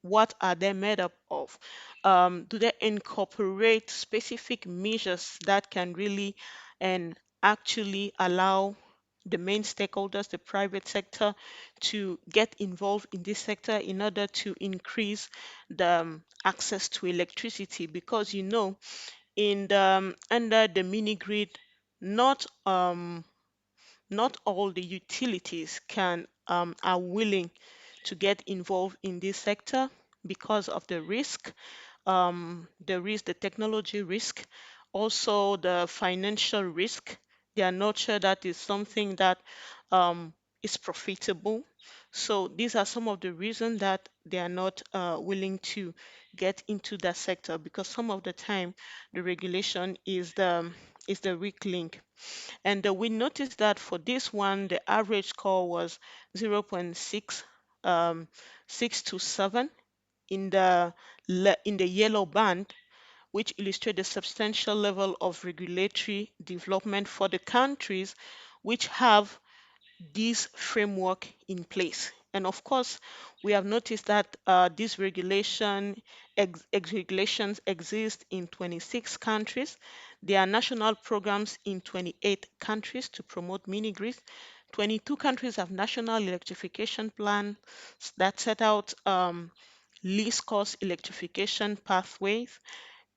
what are they made up of? Do they incorporate specific measures that can really and actually allow the main stakeholders, the private sector, to get involved in this sector in order to increase the access to electricity? Because in the under the mini grid, not not all the utilities can are willing to get involved in this sector because of the risk, the technology risk, also the financial risk. They are not sure that is something that is profitable. So these are some of the reasons that they are not willing to get into that sector, because some of the time the regulation is the weak link. And we noticed that for this one, the average score was 0.6 627 in in the yellow band, which illustrate the substantial level of regulatory development for the countries which have this framework in place. And of course, we have noticed that these regulations exist in 26 countries. There are national programs in 28 countries to promote mini grids. 22 countries have national electrification plans that set out least cost electrification pathways,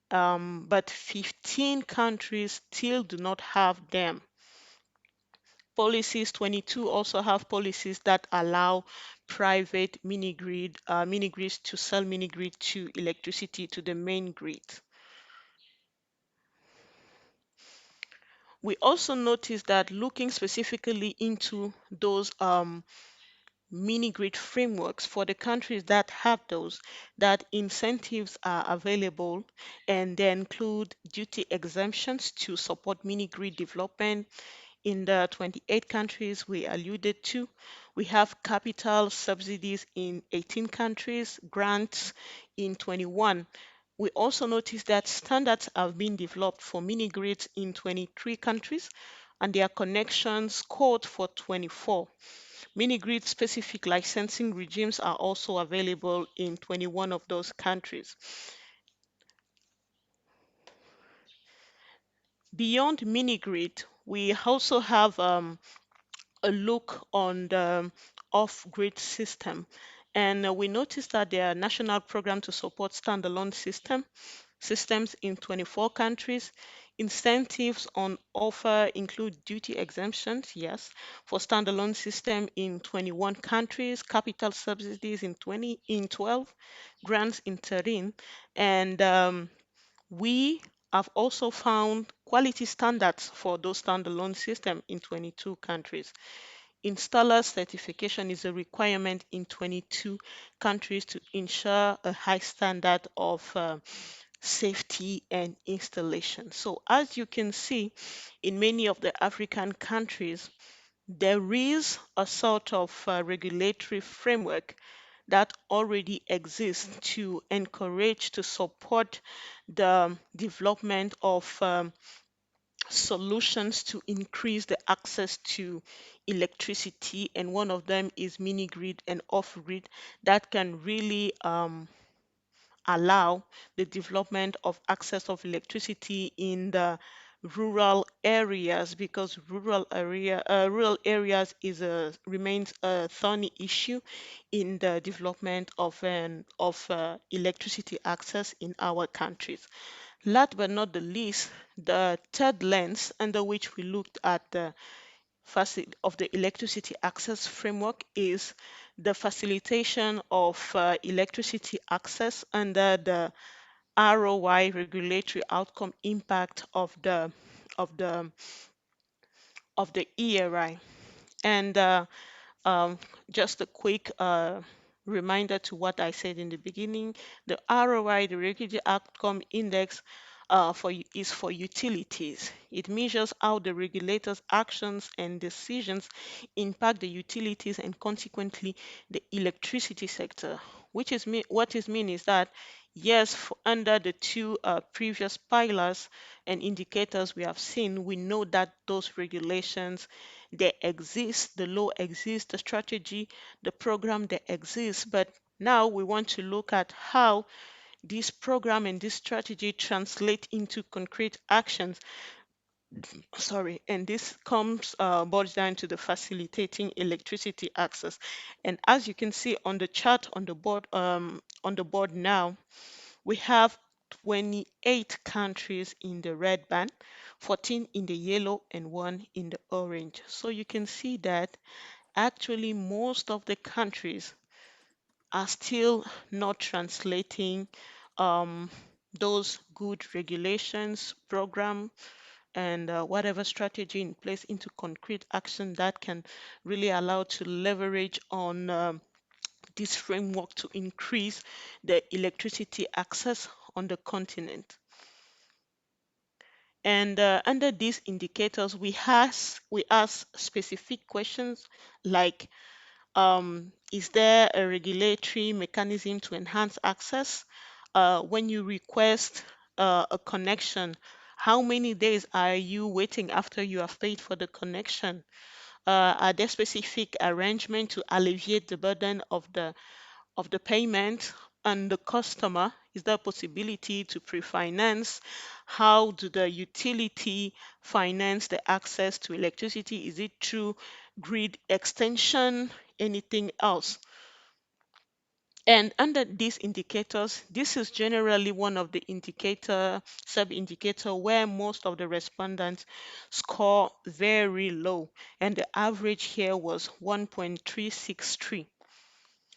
but 15 countries still do not have them. Policies 22 also have policies that allow private mini grids to sell mini grid to electricity to the main grid. We also noticed that looking specifically into those mini grid frameworks, for the countries that have those, that incentives are available, and they include duty exemptions to support mini grid development. In the 28 countries we alluded to, we have capital subsidies in 18 countries, grants in 21. We also noticed that standards have been developed for mini grids in 23 countries, and their connections code for 24. Mini grid specific licensing regimes are also available in 21 of those countries. Beyond mini grid, we also have a look on the off-grid system. And we noticed that there are national programs to support standalone systems in 24 countries. Incentives on offer include duty exemptions, yes, for standalone system in 21 countries, capital subsidies in 12, grants in 13, and we have also found quality standards for those standalone systems in 22 countries. Installer certification is a requirement in 22 countries to ensure a high standard of safety and installation. So as you can see, in many of the African countries, there is a sort of regulatory framework that already exists to encourage, to support the development of solutions to increase the access to electricity, and one of them is mini grid and off grid that can really allow the development of access of electricity in the rural areas, because rural areas remains a thorny issue in the development of electricity access in our countries. Last but not the least, the third lens under which we looked at the of the electricity access framework is the facilitation of electricity access under the ROI, regulatory outcome impact of the ERRA. And just a quick reminder to what I said in the beginning, the ROI, the Regulatory Outcome Index, is for utilities. It measures how the regulators' actions and decisions impact the utilities and consequently the electricity sector. What is mean is that yes, under the two previous pillars and indicators we have seen, we know that those regulations they exist, the law exists, the strategy, the program they exist, but now we want to look at how this program and this strategy translate into concrete actions. Sorry, and this boils down to the facilitating electricity access. And as you can see on the chart on the board now, we have 28 countries in the red band, 14 in the yellow, and one in the orange. So you can see that actually most of the countries are still not translating um, those good regulations, program, and whatever strategy in place into concrete action that can really allow to leverage on this framework to increase the electricity access on the continent. And under these indicators, we ask specific questions like, is there a regulatory mechanism to enhance access? When you request a connection, how many days are you waiting after you have paid for the connection? Are there specific arrangement to alleviate the burden of the payment and the customer? Is there a possibility to pre-finance? How do the utility finance the access to electricity? Is it through grid extension? Anything else? And under these indicators, this is generally one of the sub-indicator where most of the respondents score very low. And the average here was 1.363.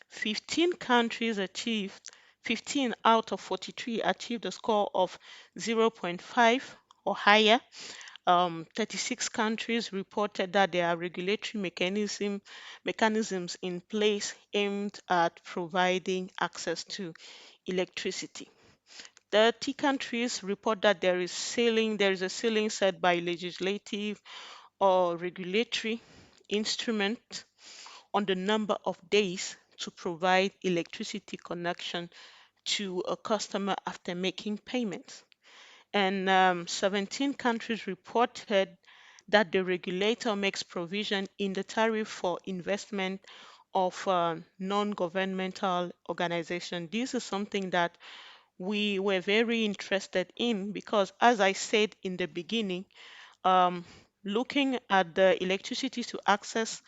15 countries achieved, 15 out of 43 achieved a score of 0.5 or higher. 36 countries reported that there are regulatory mechanisms in place aimed at providing access to electricity. 30 countries report that there is a ceiling set by legislative or regulatory instrument on the number of days to provide electricity connection to a customer after making payments. And 17 countries reported that the regulator makes provision in the tariff for investment of non-governmental organization. This is something that we were very interested in because, as I said in the beginning, um, looking at the electricity to access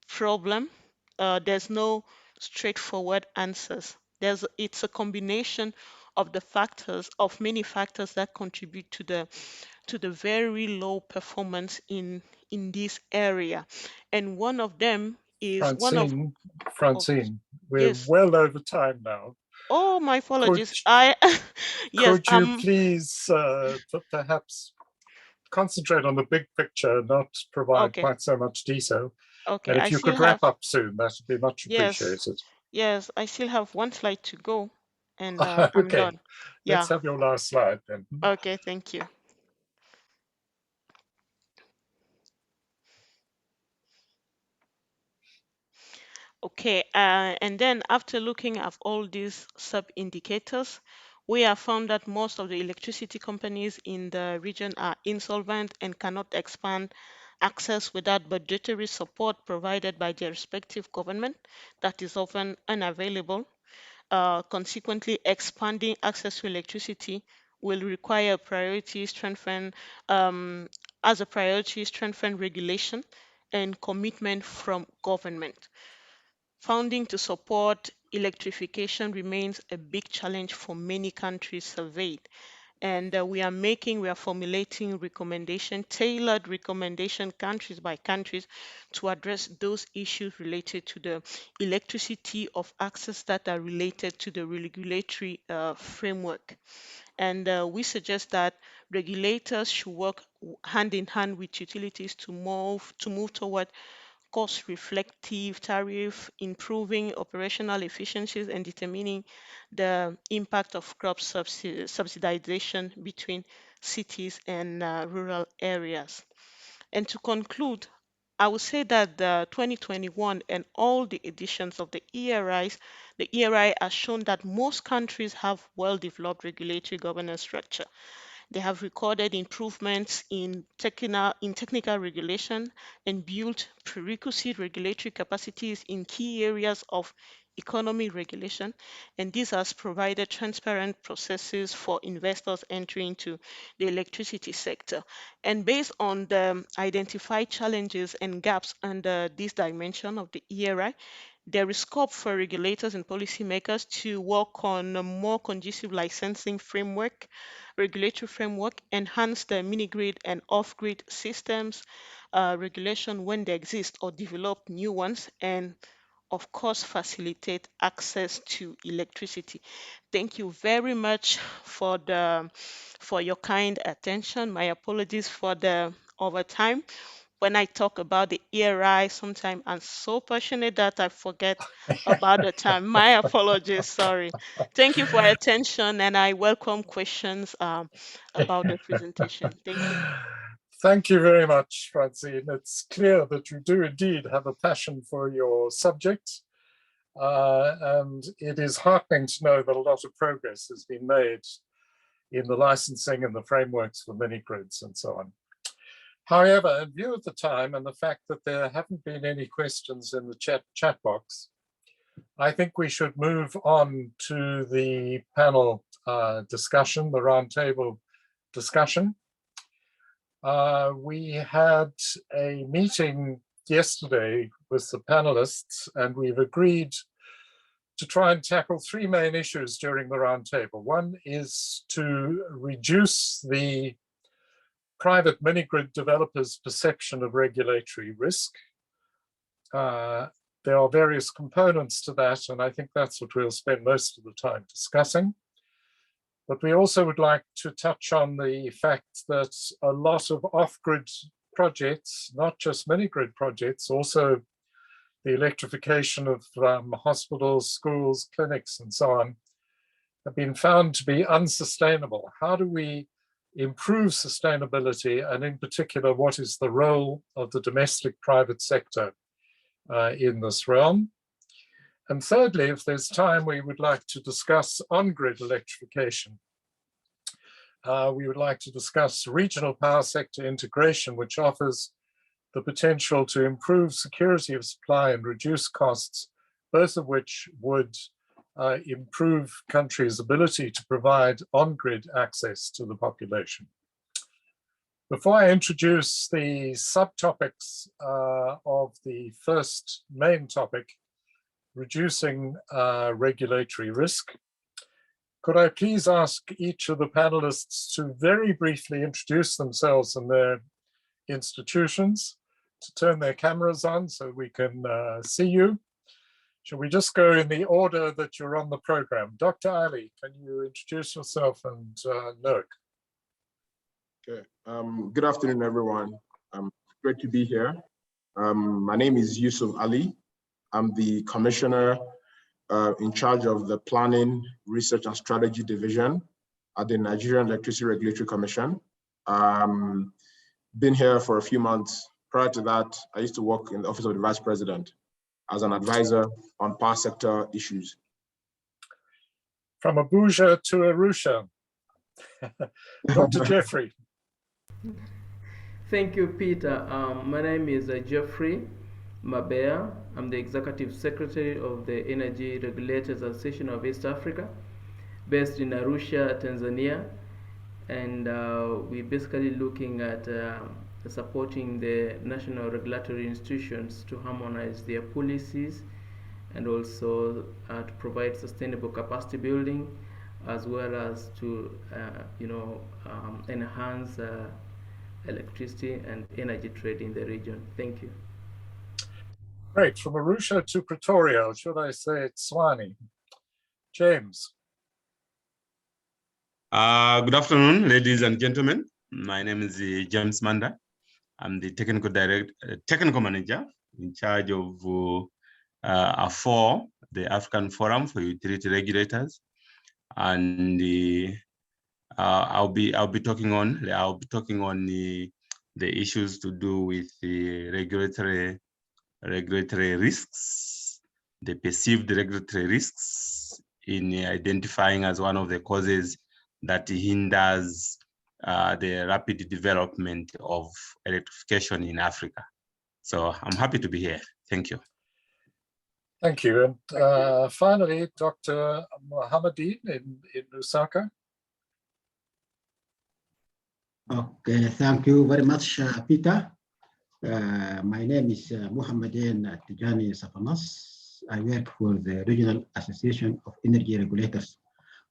problem, there's no straightforward answers. It's a combination of many factors that contribute to the very low performance in this area. And one of them is oh, Francine, we're yes. well over time now. Oh, my Could, apologies. Yes, could you please perhaps concentrate on the big picture, not provide okay. quite so much detail? Okay, And I if you still could have, wrap up soon, that would be much yes, appreciated. yes, I still have one slide to go and I'm Okay, done. let's Yeah. have your last slide then. Okay, thank you. Okay, and then after looking at all these sub-indicators, we have found that most of the electricity companies in the region are insolvent and cannot expand access without budgetary support provided by their respective government that is often unavailable. Consequently, expanding access to electricity will require as a priority, strengthen regulation and commitment from government. Funding to support electrification remains a big challenge for many countries surveyed. And we are formulating tailored recommendation countries by countries to address those issues related to the electricity of access that are related to the regulatory framework. And we suggest that regulators should work hand in hand with utilities to move toward cost-reflective tariff, improving operational efficiencies, and determining the impact of crop subsidization between cities and rural areas. And to conclude, I would say that the 2021 and all the editions of the ERRA has shown that most countries have well-developed regulatory governance structure. They have recorded improvements in technical regulation and built prerequisite regulatory capacities in key areas of economy regulation, and this has provided transparent processes for investors entering into the electricity sector. And based on the identified challenges and gaps under this dimension of the ERI, there is scope for regulators and policymakers to work on a more conducive licensing framework, regulatory framework, enhance the mini-grid and off-grid systems, regulation when they exist or develop new ones, and of course, facilitate access to electricity. Thank you very much for your kind attention. My apologies for the overtime. When I talk about the ERI, sometimes I'm so passionate that I forget about the time. My apologies, sorry. Thank you for your attention, and I welcome questions about the presentation. Thank you. Thank you very much, Francine. It's clear that you do indeed have a passion for your subject. And it is heartening to know that a lot of progress has been made in the licensing and the frameworks for mini-grids and so on. However, in view of the time and the fact that there haven't been any questions in the chat box, I think we should move on to the panel discussion, the roundtable discussion. We had a meeting yesterday with the panelists, and we've agreed to try and tackle three main issues during the roundtable. One is to reduce the private mini-grid developers' perception of regulatory risk. There are various components to that, and I think that's what we'll spend most of the time discussing. But we also would like to touch on the fact that a lot of off-grid projects, not just mini-grid projects, also the electrification of hospitals, schools, clinics, and so on, have been found to be unsustainable. How do we improve sustainability, and in particular, what is the role of the domestic private sector in this realm? And thirdly, if there's time, we would like to discuss on-grid electrification. We would like to discuss regional power sector integration, which offers the potential to improve security of supply and reduce costs, both of which would improve countries' ability to provide on-grid access to the population. Before I introduce the subtopics of the first main topic, reducing regulatory risk, could I please ask each of the panelists to very briefly introduce themselves and their institutions, to turn their cameras on so we can see you. Shall we just go in the order that you're on the program? Dr. Ali, can you introduce yourself and Noak? Okay. Good afternoon, everyone. Great to be here. My name is Yusuf Ali. I'm the commissioner in charge of the Planning, Research and Strategy Division at the Nigerian Electricity Regulatory Commission. Been here for a few months. Prior to that, I used to work in the Office of the Vice President as an advisor on power sector issues. From Abuja to Arusha, Dr. Jeffrey. Thank you, Peter. My name is Jeffrey Mabea. I'm the Executive Secretary of the Energy Regulators Association of East Africa, based in Arusha, Tanzania. And we're basically looking at supporting the national regulatory institutions to harmonize their policies and also to provide sustainable capacity building, as well as to enhance electricity and energy trade in the region. Thank you. Great. From Arusha to Pretoria, or should I say Tswane? James. Good afternoon, ladies and gentlemen. My name is James Manda. I'm the technical manager in charge of AFUR, the African Forum for Utility Regulators, and I'll be talking on the issues to do with the regulatory risks, the perceived regulatory risks in identifying as one of the causes that hinders the rapid development of electrification in Africa. So I'm happy to be here. Thank you. Thank you. And finally, Dr. Mohamedain in Lusaka. Okay, thank you very much, Peter. My name is Mohamedain Tijani Safanas. I work for the Regional Association of Energy Regulators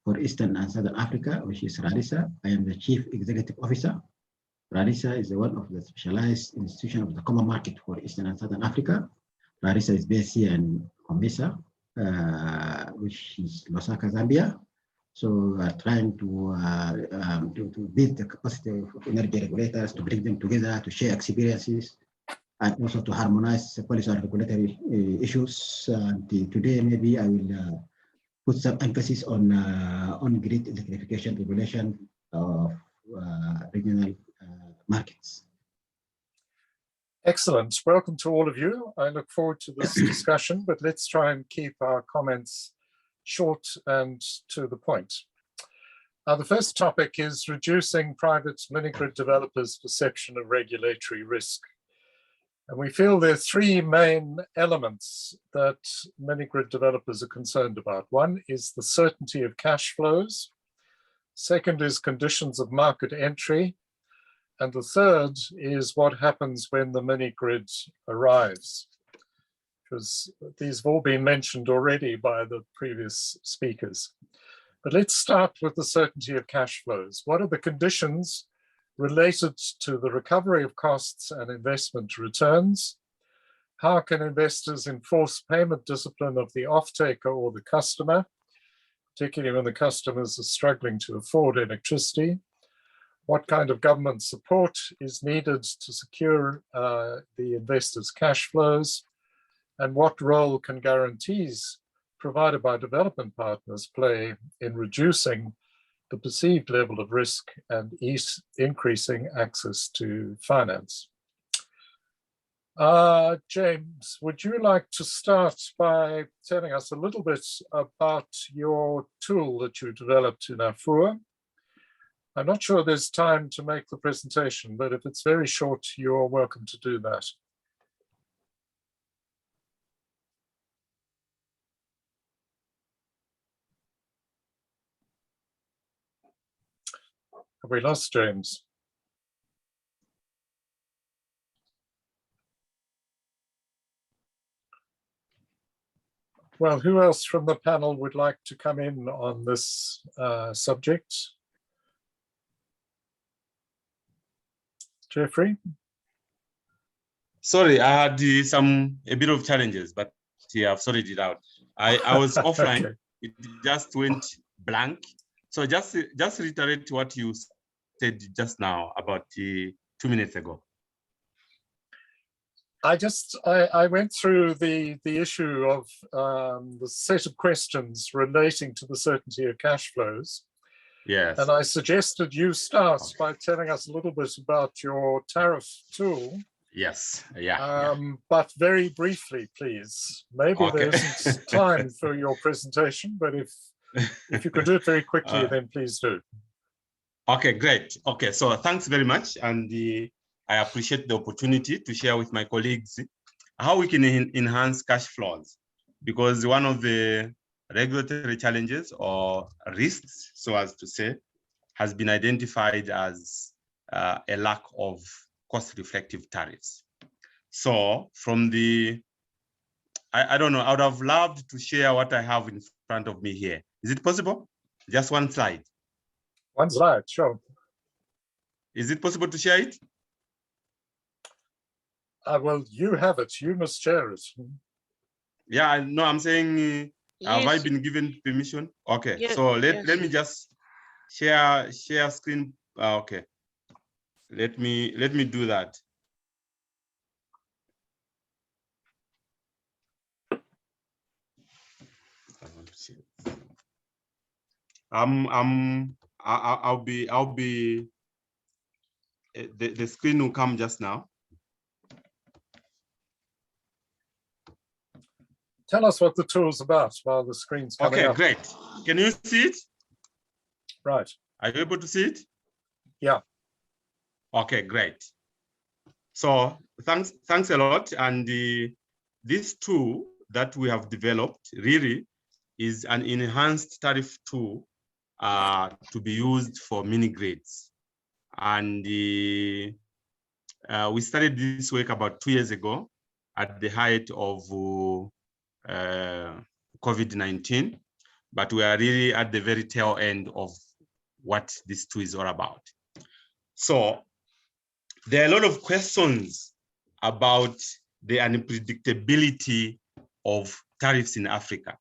for Eastern and Southern Africa, which is RAERESA. I am the Chief Executive Officer. RAERESA is one of the specialized institutions of the Common Market for Eastern and Southern Africa. RAERESA is based here in Omesa, which is Lusaka, Zambia. So we are trying to build the capacity of energy regulators, to bring them together, to share experiences, and also to harmonize the policy and regulatory issues. And today, maybe I will put some emphasis on grid electrification regulation of regional markets. Excellent. Welcome to all of you. I look forward to this discussion, but let's try and keep our comments short and to the point. The first topic is reducing private mini-grid developers' perception of regulatory risk. And we feel there are three main elements that mini-grid developers are concerned about. One is the certainty of cash flows. Second is conditions of market entry. And the third is what happens when the mini-grid arrives, because these have all been mentioned already by the previous speakers. But let's start with the certainty of cash flows. What are the conditions related to the recovery of costs and investment returns? How can investors enforce payment discipline of the off-taker or the customer, particularly when the customers are struggling to afford electricity? What kind of government support is needed to secure the investors' cash flows? And what role can guarantees provided by development partners play in reducing the perceived level of risk and increasing access to finance? James, would you like to start by telling us a little bit about your tool that you developed in AFUR? I'm not sure there's time to make the presentation, but if it's very short, you're welcome to do that. Have we lost James? Well, who else from the panel would like to come in on this subject? Jeffrey? Sorry, I had a bit of challenges, but yeah, I've sorted it out. I was offline. Okay. It just went blank. So just reiterate what you said just now about 2 minutes ago. I went through the issue of the set of questions relating to the certainty of cash flows. Yes. And I suggested you start by telling us a little bit about your tariff tool. Yes, yeah. But very briefly, please. Maybe there isn't time for your presentation, but if you could do it very quickly, then please do. Okay, great. Okay, so thanks very much. And I appreciate the opportunity to share with my colleagues how we can enhance cash flows, because one of the regulatory challenges or risks, so as to say, has been identified as a lack of cost-reflective tariffs. So from I don't know, I would have loved to share what I have in front of me here. Is it possible? Just one slide. One slide, sure. Is it possible to share it? Well, you have it. You must share it. Yeah, no, I'm saying, yes. Have I been given permission? Okay, yes, so let me just share screen. Okay, let me do that. I'll be. The screen will come just now. Tell us what the tool's about while the screen's coming Okay, up. great. Can you see it? Right. Are you able to see it? Yeah. Okay, great. So thanks a lot. And this tool that we have developed really is an enhanced tariff tool to be used for mini grids. And we started this work about 2 years ago at the height of COVID-19, but we are really at the very tail end of what this tool is all about. So there are a lot of questions about the unpredictability of tariffs in Africa.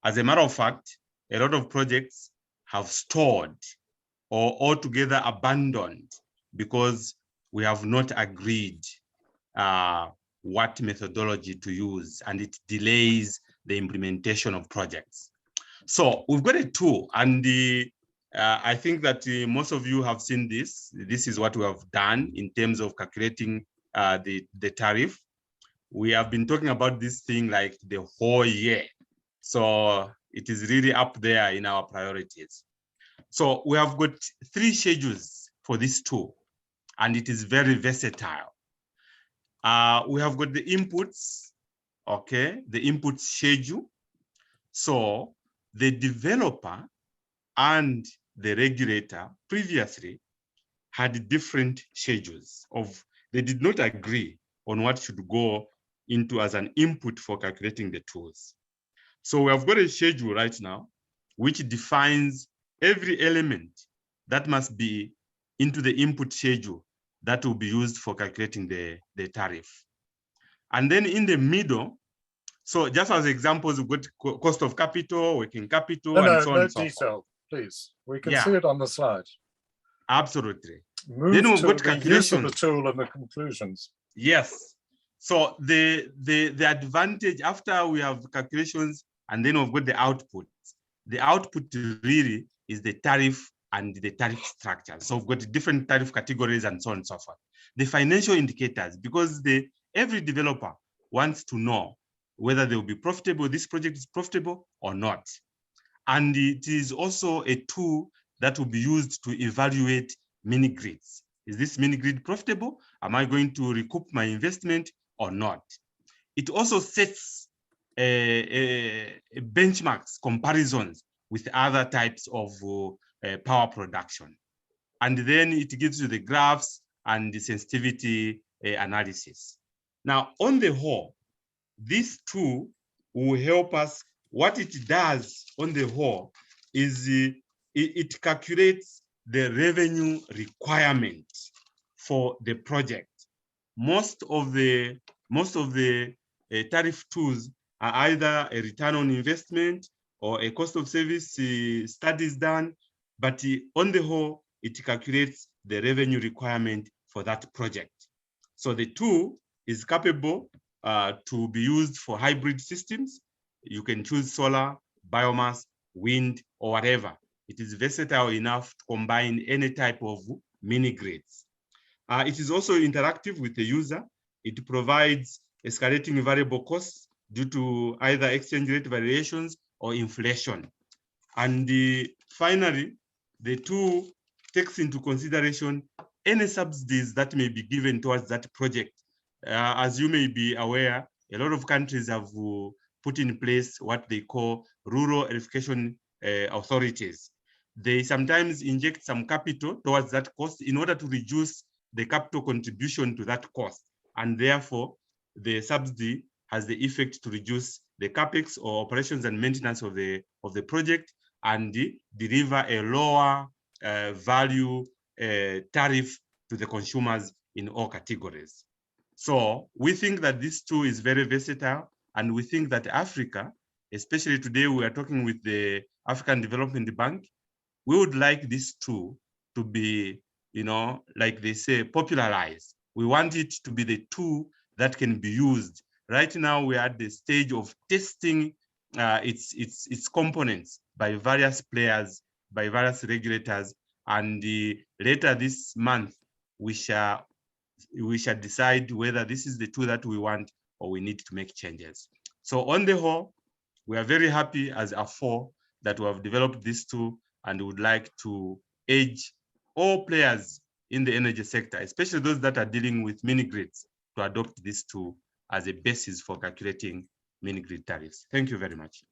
As a matter of fact, a lot of projects have stalled or altogether abandoned because we have not agreed what methodology to use, and it delays the implementation of projects. So we've got a tool, and I think that most of you have seen this. This is what we have done in terms of calculating the tariff. We have been talking about this thing like the whole year. So it is really up there in our priorities. So we have got 3 schedules for this tool, and it is very versatile. We have got the inputs, okay, the input schedule. So the developer and the regulator previously had different schedules they did not agree on what should go into as an input for calculating the tools. So we have got a schedule right now, which defines every element that must be into the input schedule that will be used for calculating the tariff. And then in the middle, so just as examples, we've got cost of capital, working capital, and so on and so forth. No detail, please. We can see it on the slide. Absolutely. Move then we've to got the calculations. use of the tool and the conclusions. Yes. So the advantage after we have calculations and then we've got the output. The output really is the tariff and the tariff structure. So we've got different tariff categories and so on and so forth. The financial indicators, because every developer wants to know whether they will be profitable, this project is profitable or not. And it is also a tool that will be used to evaluate mini grids. Is this mini grid profitable? Am I going to recoup my investment or not? It also sets benchmarks, comparisons with other types of power production. And then it gives you the graphs and the sensitivity analysis. Now, on the whole, this tool will help us. What it does on the whole is it calculates the revenue requirement for the project. Most of the tariff tools are either a return on investment or a cost of service studies done, but on the whole, it calculates the revenue requirement for that project. So the tool is capable to be used for hybrid systems. You can choose solar, biomass, wind, or whatever. It is versatile enough to combine any type of mini grids. It is also interactive with the user. It provides escalating variable costs due to either exchange rate variations or inflation. And finally, the tool takes into consideration any subsidies that may be given towards that project. As you may be aware, a lot of countries have put in place what they call rural electrification authorities. They sometimes inject some capital towards that cost in order to reduce the capital contribution to that cost. And therefore, the subsidy has the effect to reduce the capex or operations and maintenance of the project and deliver a lower value tariff to the consumers in all categories. So we think that this tool is very versatile, and we think that Africa, especially today we are talking with the African Development Bank, we would like this tool to be, like they say, popularized. We want it to be the tool that can be used. Right now, we are at the stage of testing its components by various players by various regulators, and later this month we shall decide whether this is the tool that we want or we need to make changes. So on the whole, we are very happy as AFUR that we have developed this tool, and would like to urge all players in the energy sector, especially those that are dealing with mini grids, to adopt this tool as a basis for calculating mini grid tariffs. Thank you very much.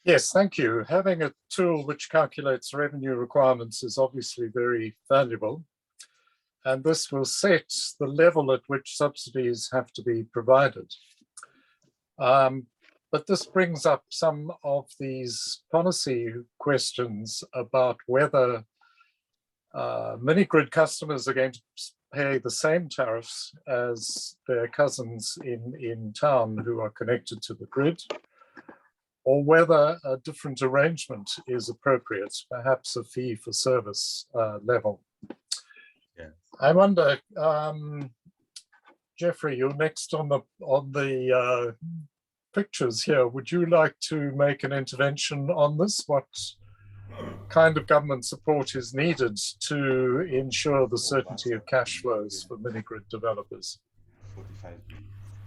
Yes, thank you. Having a tool which calculates revenue requirements is obviously very valuable. And this will set the level at which subsidies have to be provided. But this brings up some of these policy questions about whether mini-grid customers are going to pay the same tariffs as their cousins in town who are connected to the grid, or whether a different arrangement is appropriate, perhaps a fee for service level. Yeah. I wonder, Jeffrey, you're next on the pictures here. Would you like to make an intervention on this? What kind of government support is needed to ensure the certainty of cash flows for mini-grid developers?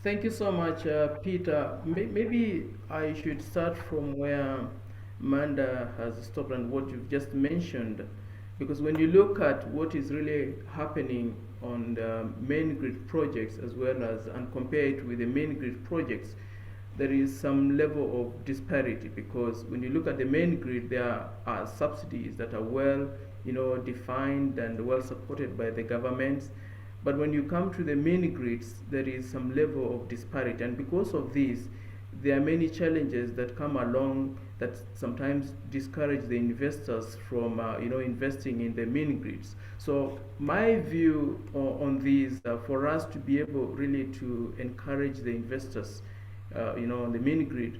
Thank you so much, Peter. Maybe I should start from where Manda has stopped and what you've just mentioned, because when you look at what is really happening on the main grid projects as well as and compare it with the main grid projects, there is some level of disparity, because when you look at the main grid, there are subsidies that are well, defined and well supported by the governments. But when you come to the mini grids, there is some level of disparity, and because of this, there are many challenges that come along that sometimes discourage the investors from, investing in the mini grids. So my view on these, for us to be able really to encourage the investors, on the mini grid,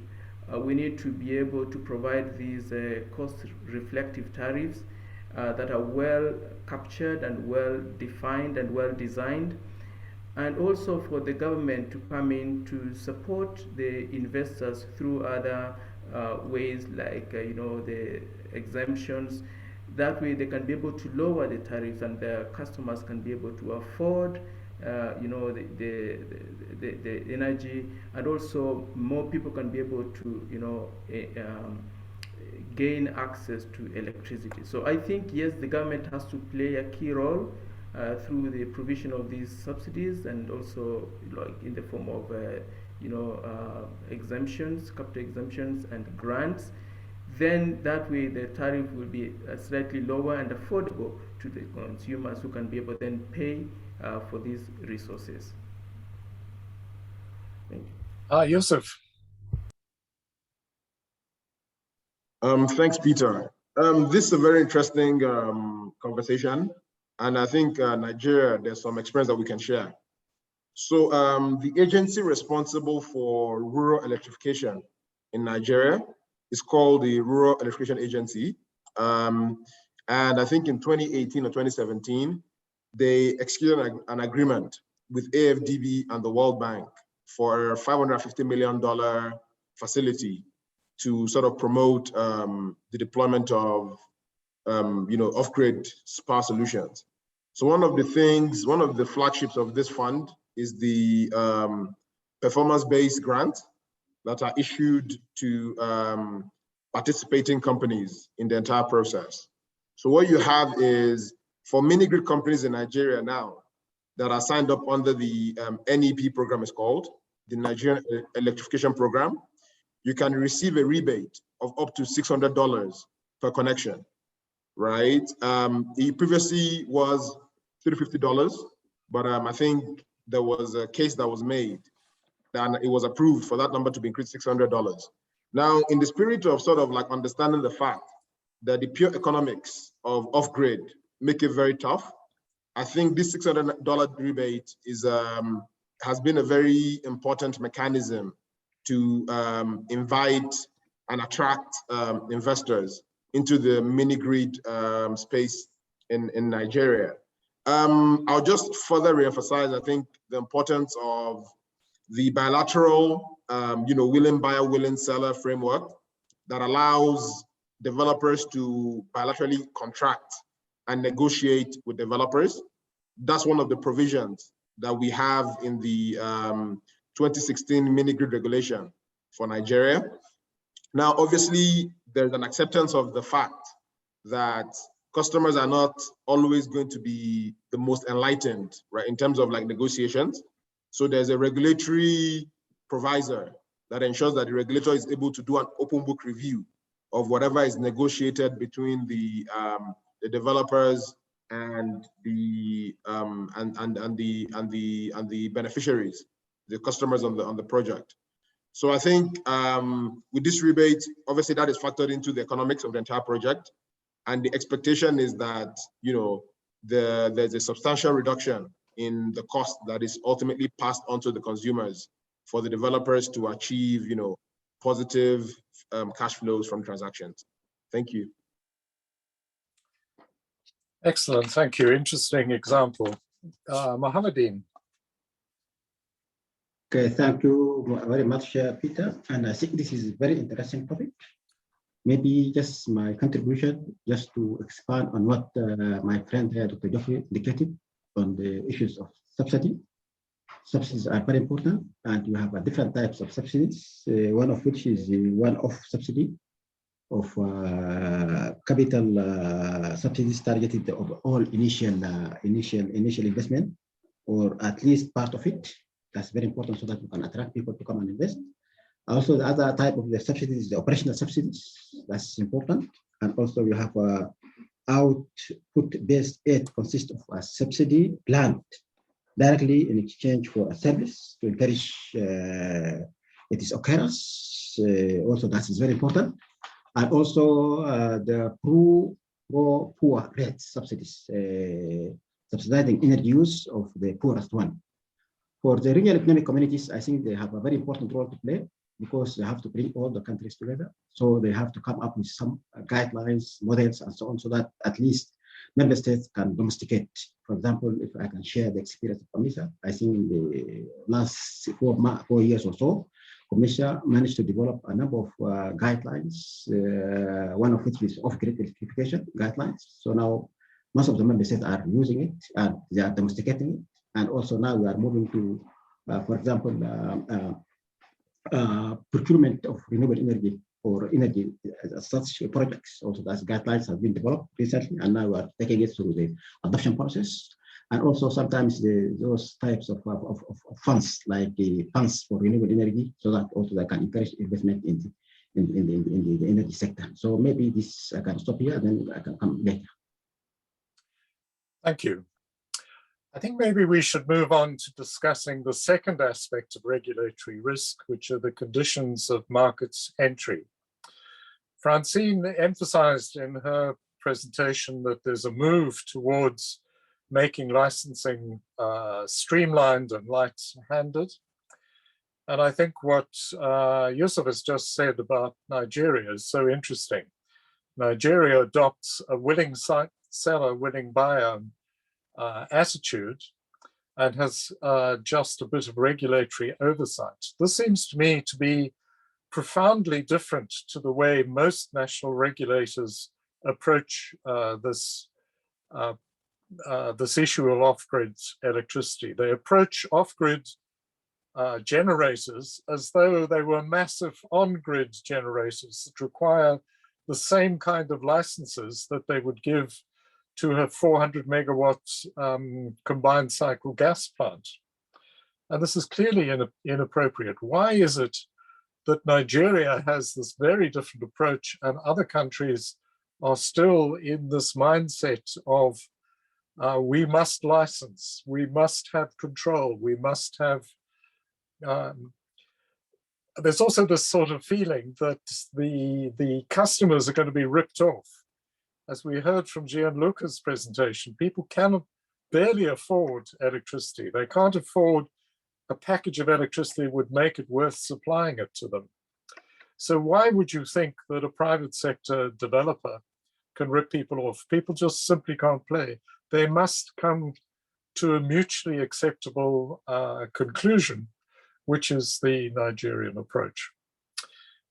we need to be able to provide these cost-reflective tariffs that are well captured and well defined and well designed, and also for the government to come in to support the investors through other ways like the exemptions. That way they can be able to lower the tariffs and the customers can be able to afford the energy, and also more people can be able to gain access to electricity. So I think, yes, the government has to play a key role through the provision of these subsidies, and also like in the form of exemptions, capital exemptions and grants. Then that way the tariff will be slightly lower and affordable to the consumers, who can be able to then pay for these resources. Thank you. Yusuf. Thanks, Peter. This is a very interesting conversation, and I think Nigeria, there's some experience that we can share. So the agency responsible for rural electrification in Nigeria is called the Rural Electrification Agency. And I think in 2018 or 2017, they executed an agreement with AFDB and the World Bank for a $550 million facility to sort of promote the deployment of, off-grid power solutions. So one of the flagships of this fund is the performance-based grants that are issued to participating companies in the entire process. So what you have is, for mini-grid companies in Nigeria now that are signed up under the NEP program, is called the Nigerian Electrification Program, you can receive a rebate of up to $600 per connection, right? It previously was $350, but I think there was a case that was made and it was approved for that number to be increased $600. Now, in the spirit of sort of like understanding the fact that the pure economics of off-grid make it very tough, I think this $600 rebate is has been a very important mechanism to invite and attract investors into the mini-grid space in Nigeria. I'll just further reemphasize, I think, the importance of the bilateral, willing buyer, willing seller framework that allows developers to bilaterally contract and negotiate with developers. That's one of the provisions that we have in the 2016 mini-grid regulation for Nigeria. Now, obviously, there's an acceptance of the fact that customers are not always going to be the most enlightened, right, in terms of like negotiations. So there's a regulatory provisor that ensures that the regulator is able to do an open book review of whatever is negotiated between the developers and the beneficiaries, the customers on the project. So I think with this rebate, obviously that is factored into the economics of the entire project, and the expectation is that there's a substantial reduction in the cost that is ultimately passed on to the consumers for the developers to achieve positive cash flows from transactions. Thank you. Excellent, thank you. Interesting example. Mohamedain. Okay, thank you very much, Peter. And I think this is a very interesting topic. Maybe just my contribution, just to expand on what my friend Dr. Geoffrey indicated on the issues of subsidy. Subsidies are very important, and you have different types of subsidies, one of which is the one-off subsidy of capital subsidies targeted of all initial investment, or at least part of it. That's very important so that you can attract people to come and invest. Also, the other type of the subsidies is the operational subsidies. That's important. And also you have output-based aid consists of a subsidy planned directly in exchange for a service to encourage its occurrence. Also, that is very important. And also the pro-poor rate subsidies, subsidizing energy use of the poorest one. For the regional economic communities, I think they have a very important role to play, because they have to bring all the countries together. So they have to come up with some guidelines, models, and so on, so that at least member states can domesticate. For example, if I can share the experience of COMISA, I think in the last 4 years or so, COMISA managed to develop a number of guidelines, one of which is off-grid electrification guidelines. So now most of the member states are using it, and they are domesticating it. And also now we are moving to, for example, procurement of renewable energy or energy as such projects. Also, those guidelines have been developed recently, and now we are taking it through the adoption process. And also sometimes those types of funds, like the funds for renewable energy, so that also they can encourage investment in the energy sector. So maybe this, I can stop here, then I can come later. Thank you. I think maybe we should move on to discussing the second aspect of regulatory risk, which are the conditions of markets entry. Francine emphasized in her presentation that there's a move towards making licensing streamlined and light-handed. And I think what Yusuf has just said about Nigeria is so interesting. Nigeria adopts a willing seller, willing buyer attitude, and has just a bit of regulatory oversight. This seems to me to be profoundly different to the way most national regulators approach this issue of off-grid electricity. They approach off-grid generators as though they were massive on-grid generators that require the same kind of licenses that they would give to a 400 megawatts combined cycle gas plant. And this is clearly inappropriate. Why is it that Nigeria has this very different approach and other countries are still in this mindset of we must license, we must have control, we must have... There's also this sort of feeling that the customers are going to be ripped off. As we heard from Gianluca's presentation, people cannot barely afford electricity. They can't afford a package of electricity that would make it worth supplying it to them. So why would you think that a private sector developer can rip people off? People just simply can't play. They must come to a mutually acceptable conclusion, which is the Nigerian approach.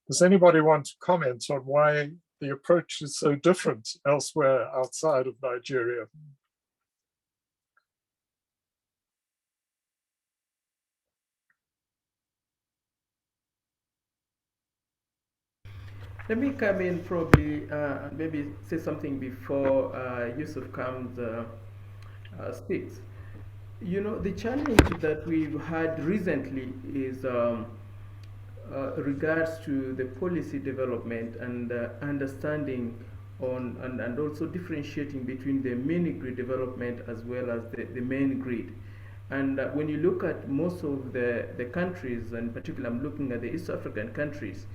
Does anybody want to comment on why the approach is so different elsewhere outside of Nigeria. Let me come in probably, maybe say something before Yusuf comes, speaks. You know, the challenge that we've had recently is regards to the policy development and understanding on and also differentiating between the mini grid development as well as the main grid. And when you look at most of the countries, and particularly I'm looking at the East African countries,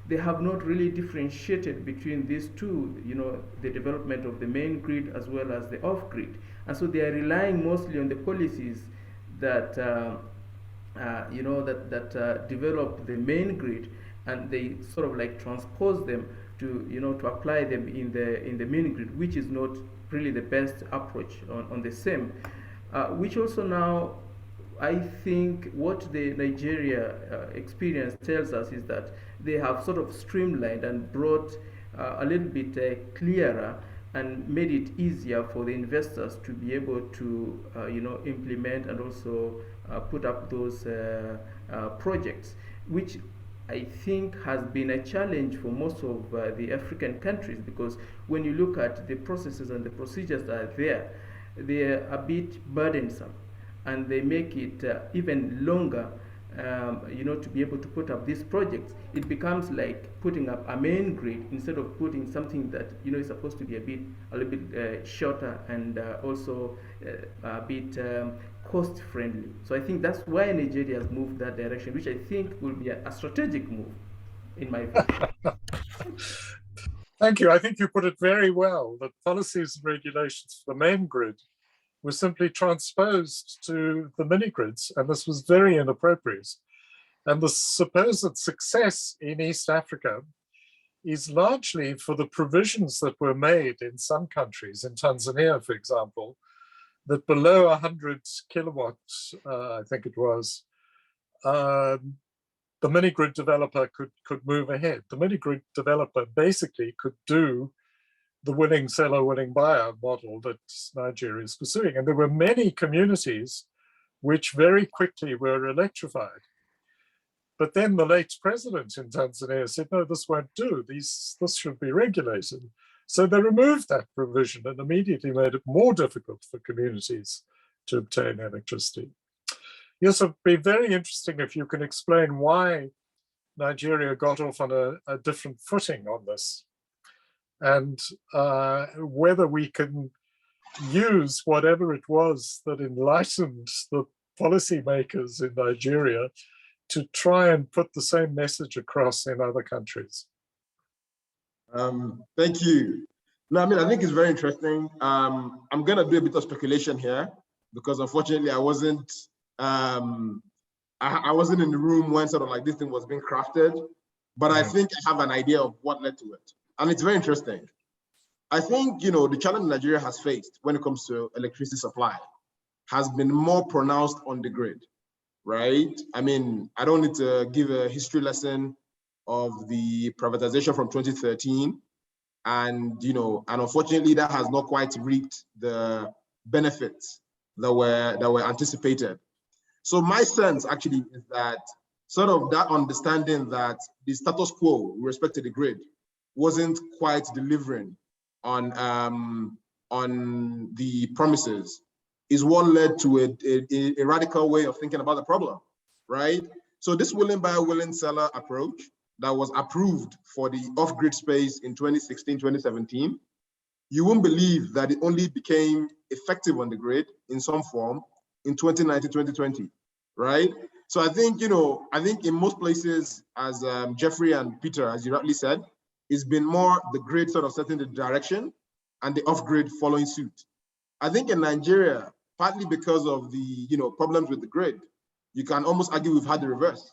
they have not really differentiated between these two, you know, the development of the main grid as well as the off-grid. And so they are relying mostly on the policies that, you know, that develop the main grid, and they sort of like transpose them to, you know, to apply them in the main grid, which is not really the best approach on the same. Which also now, I think what the Nigeria experience tells us is that they have sort of streamlined and brought a little bit clearer and made it easier for the investors to be able to, you know, implement and also put up those projects, which I think has been a challenge for most of the African countries, because when you look at the processes and the procedures that are there, they're a bit burdensome, and they make it even longer, you know, to be able to put up these projects. It becomes like putting up a main grid instead of putting something that, you know, is supposed to be a little bit shorter and also a bit cost friendly. So I think that's why Nigeria has moved that direction, which I think will be a strategic move, in my view. Thank you. I think you put it very well, that policies and regulations for the main grid were simply transposed to the mini grids, and this was very inappropriate. And the supposed success in East Africa is largely for the provisions that were made in some countries, in Tanzania, for example, that below 100 kilowatts, I think it was, the mini grid developer could move ahead. The mini grid developer basically could do the willing seller, willing buyer model that Nigeria is pursuing. And there were many communities which very quickly were electrified. But then the late president in Tanzania said, no, this won't do. This should be regulated. So they removed that provision and immediately made it more difficult for communities to obtain electricity. Yes, it'd be very interesting if you can explain why Nigeria got off on a different footing on this, and whether we can use whatever it was that enlightened the policymakers in Nigeria to try and put the same message across in other countries. Thank you. No, I mean, I think it's very interesting. I'm going to do a bit of speculation here, because unfortunately I wasn't I wasn't in the room when sort of like this thing was being crafted, but I think I have an idea of what led to it. And it's very interesting. I think, you know, the challenge Nigeria has faced when it comes to electricity supply has been more pronounced on the grid, right? I mean, I don't need to give a history lesson of the privatization from 2013. And, you know, and unfortunately that has not quite reaped the benefits that were anticipated. So my sense actually is that sort of that understanding that the status quo with respect to the grid wasn't quite delivering on the promises is what led to a radical way of thinking about the problem, right? So this willing buyer, willing seller approach that was approved for the off-grid space in 2016, 2017, you won't believe that it only became effective on the grid in some form in 2019, 2020, right? So I think, you know, I think in most places, as Jeffrey and Peter, as you rightly said, it's been more the grid sort of setting the direction and the off-grid following suit. I think in Nigeria, partly because of the, you know, problems with the grid, you can almost argue we've had the reverse.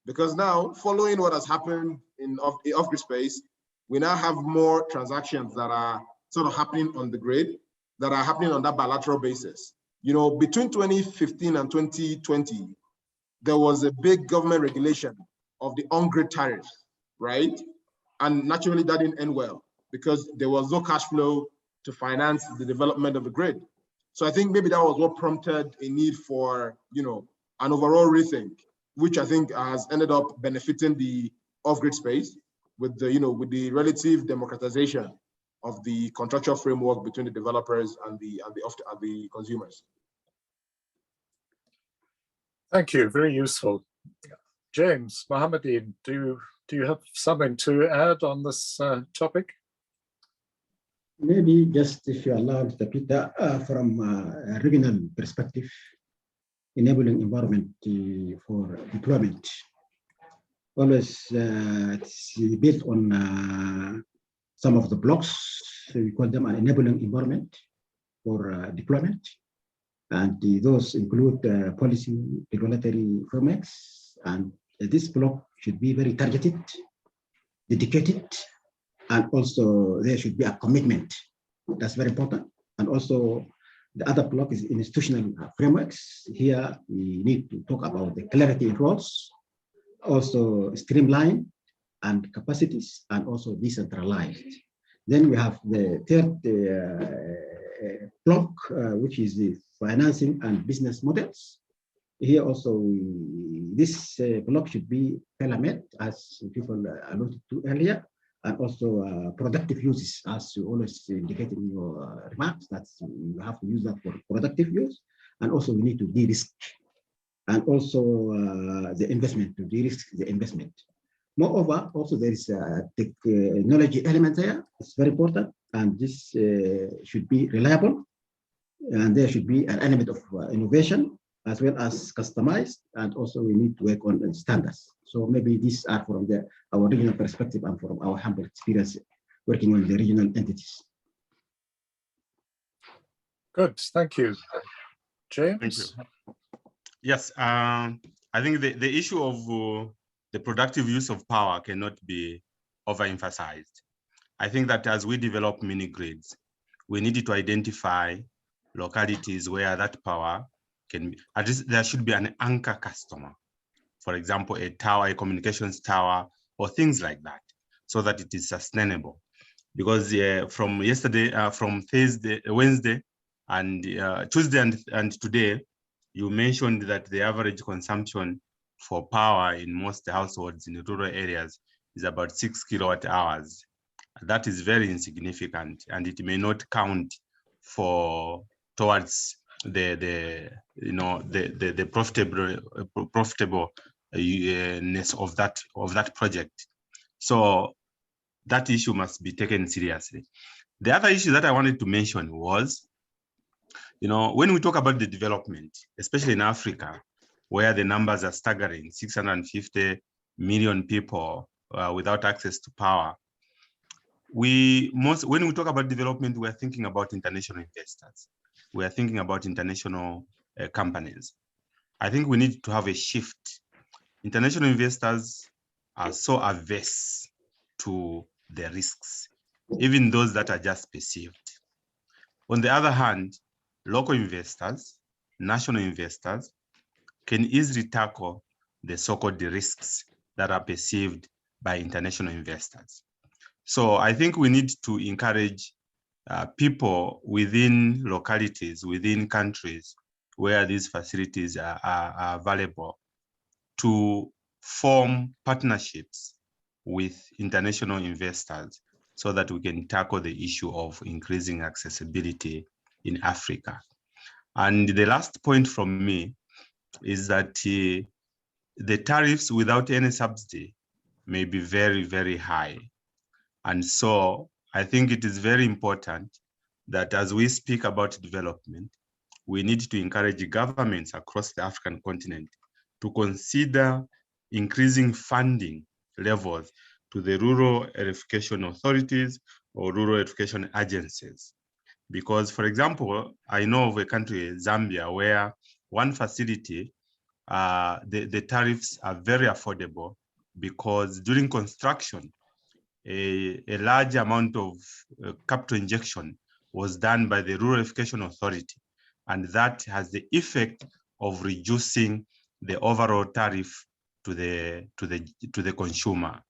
Because now, following what has happened in off-grid space, we now have more transactions that are sort of happening on the grid, that are happening on that bilateral basis. You know, between 2015 and 2020, there was a big government regulation of the on-grid tariffs, right? And naturally that didn't end well. because there was no cash flow to finance the development of the grid. So I think maybe that was what prompted a need for, you know, an overall rethink, which I think has ended up benefiting the off-grid space with the, you know, with the relative democratization of the contractual framework between the developers and the consumers. Thank you, very useful. James, Mohamedain, do you have something to add on this topic? Maybe just, if you allow, Mr. Peter, from a regional perspective, enabling environment for deployment. Always it's built on some of the blocks, so we call them an enabling environment for deployment. And those include policy regulatory frameworks. And this block should be very targeted, dedicated, and also there should be a commitment. That's very important. And also the other block is institutional frameworks. Here we need to talk about the clarity in roles, also streamline and capacities, and also decentralized. Then we have the third block, which is the financing and business models. Here also, this block should be tailor-made, as people alluded to earlier, and also productive uses, as you always indicated in your remarks, that you have to use that for productive use. And also we need to de-risk, and also the investment, to de-risk the investment. Moreover, also there is a technology element there. It's very important, and this should be reliable, and there should be an element of innovation as well as customized, and also we need to work on standards. So maybe these are from our regional perspective and from our humble experience working on the regional entities. Good, thank you. James? Thank you. Yes, I think the issue of the productive use of power cannot be overemphasized. I think that as we develop mini grids, we need to identify localities where that power can be, at least there should be an anchor customer. For example, a tower, a communications tower, or things like that, so that it is sustainable. Because from yesterday, from Wednesday, and Tuesday and today, you mentioned that the average consumption for power in most households in rural areas is about 6 kilowatt hours. That is very insignificant, and it may not count towards the profitableness of that project. So that issue must be taken seriously. The other issue that I wanted to mention was, when we talk about the development, especially in Africa, where the numbers are staggering, 650 million people without access to power, when we talk about development, we're thinking about international investors. We are thinking about international companies. I think we need to have a shift. International investors are so averse to the risks, even those that are just perceived. On the other hand, local investors, national investors, can easily tackle the so-called risks that are perceived by international investors. So I think we need to encourage people within localities, within countries where these facilities are available, to form partnerships with international investors so that we can tackle the issue of increasing accessibility in Africa. And the last point from me is that the tariffs without any subsidy may be very, very high. And so I think it is very important that as we speak about development, we need to encourage governments across the African continent to consider increasing funding levels to the rural electrification authorities or rural electrification agencies. Because, for example, I know of a country, Zambia, where one facility, the tariffs are very affordable because during construction, a large amount of capital injection was done by the rural electrification authority, and that has the effect of reducing the overall tariff to the consumer.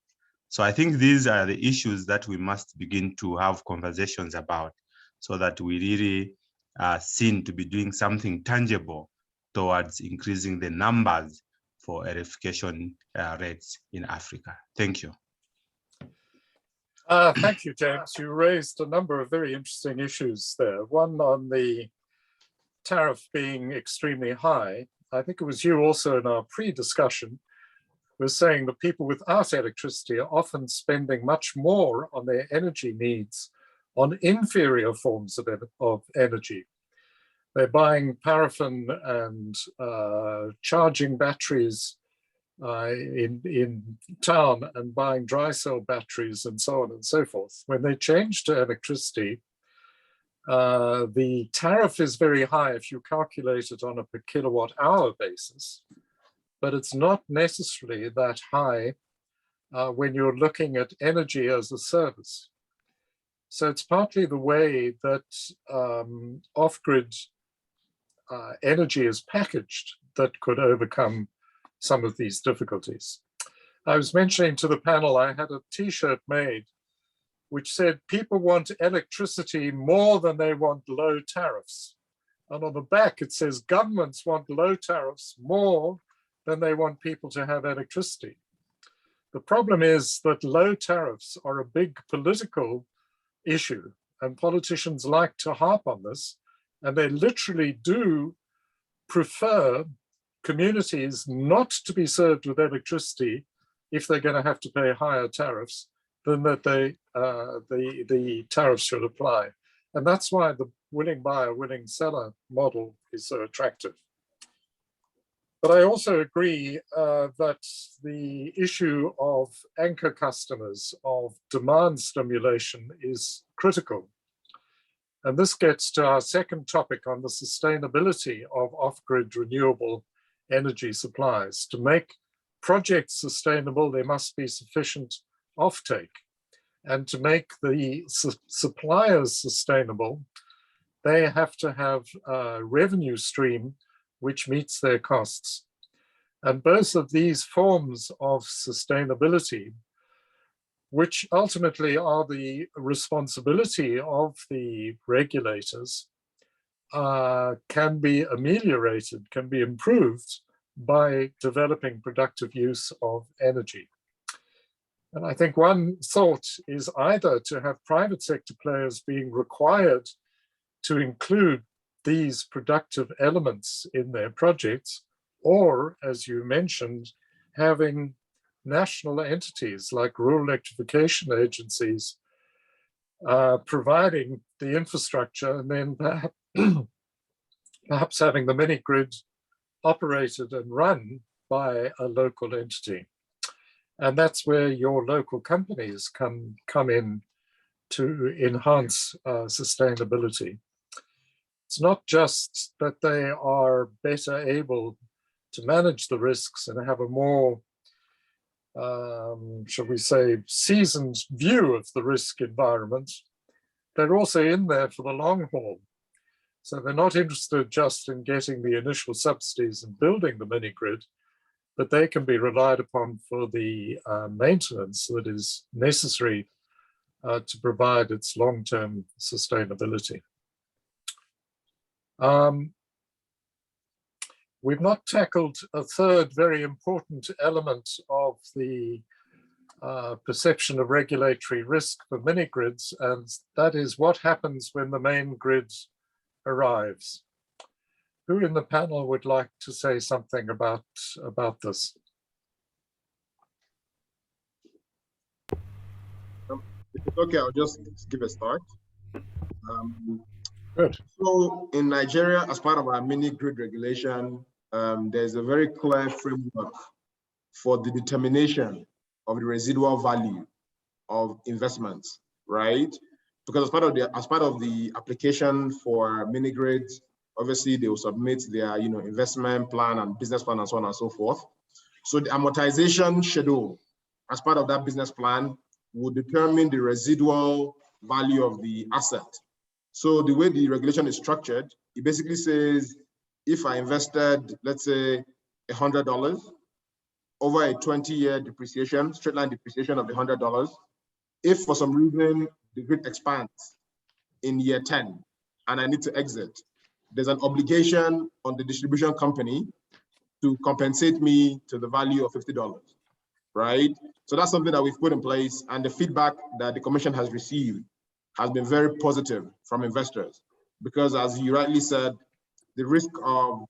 So I think these are the issues that we must begin to have conversations about, so that we really are seen to be doing something tangible towards increasing the numbers for verification rates in Africa. Thank you. Thank you, James. You raised a number of very interesting issues there. One on the tariff being extremely high. I think it was you also in our pre-discussion was saying that people without electricity are often spending much more on their energy needs on inferior forms of energy. They're buying paraffin and charging batteries in town and buying dry cell batteries and so on and so forth. When they change to electricity, the tariff is very high if you calculate it on a per kilowatt hour basis, but it's not necessarily that high when you're looking at energy as a service. So it's partly the way that off-grid energy is packaged that could overcome some of these difficulties. I was mentioning to the panel, I had a t-shirt made which said people want electricity more than they want low tariffs. And on the back it says governments want low tariffs more than they want people to have electricity. The problem is that low tariffs are a big political issue and politicians like to harp on this, and they literally do prefer communities not to be served with electricity if they're going to have to pay higher tariffs than that the tariffs should apply. And that's why the willing buyer, willing seller model is so attractive. But I also agree that the issue of anchor customers, of demand stimulation is critical. And this gets to our second topic on the sustainability of off-grid renewable energy supplies. To make projects sustainable, there must be sufficient offtake. And to make the suppliers sustainable, they have to have a revenue stream which meets their costs. And both of these forms of sustainability, which ultimately are the responsibility of the regulators, can be ameliorated, can be improved by developing productive use of energy. And I think one thought is either to have private sector players being required to include these productive elements in their projects, or, as you mentioned, having national entities like rural electrification agencies providing the infrastructure, and then perhaps having the mini grid operated and run by a local entity. And that's where your local companies come in to enhance sustainability. It's not just that they are better able to manage the risks and have a more, shall we say, seasoned view of the risk environment. They're also in there for the long haul. So they're not interested just in getting the initial subsidies and building the mini grid, but they can be relied upon for the maintenance that is necessary to provide its long-term sustainability. We've not tackled a third very important element of the perception of regulatory risk for mini grids, and that is what happens when the main grid arrives. Who in the panel would like to say something about this? If it's okay, I'll just give a start. Good. So in Nigeria, as part of our mini grid regulation, there's a very clear framework for the determination of the residual value of investments, right? Because as part of the application for mini grids, obviously they will submit their investment plan and business plan and so on and so forth. So the amortization schedule as part of that business plan will determine the residual value of the asset. So the way the regulation is structured, it basically says, if I invested, let's say, $100 over a 20-year depreciation, straight line depreciation of the $100. If for some reason the grid expands in year 10 and I need to exit, there's an obligation on the distribution company to compensate me to the value of $50, right? So that's something that we've put in place, and the feedback that the Commission has received has been very positive from investors, because as you rightly said, the risk of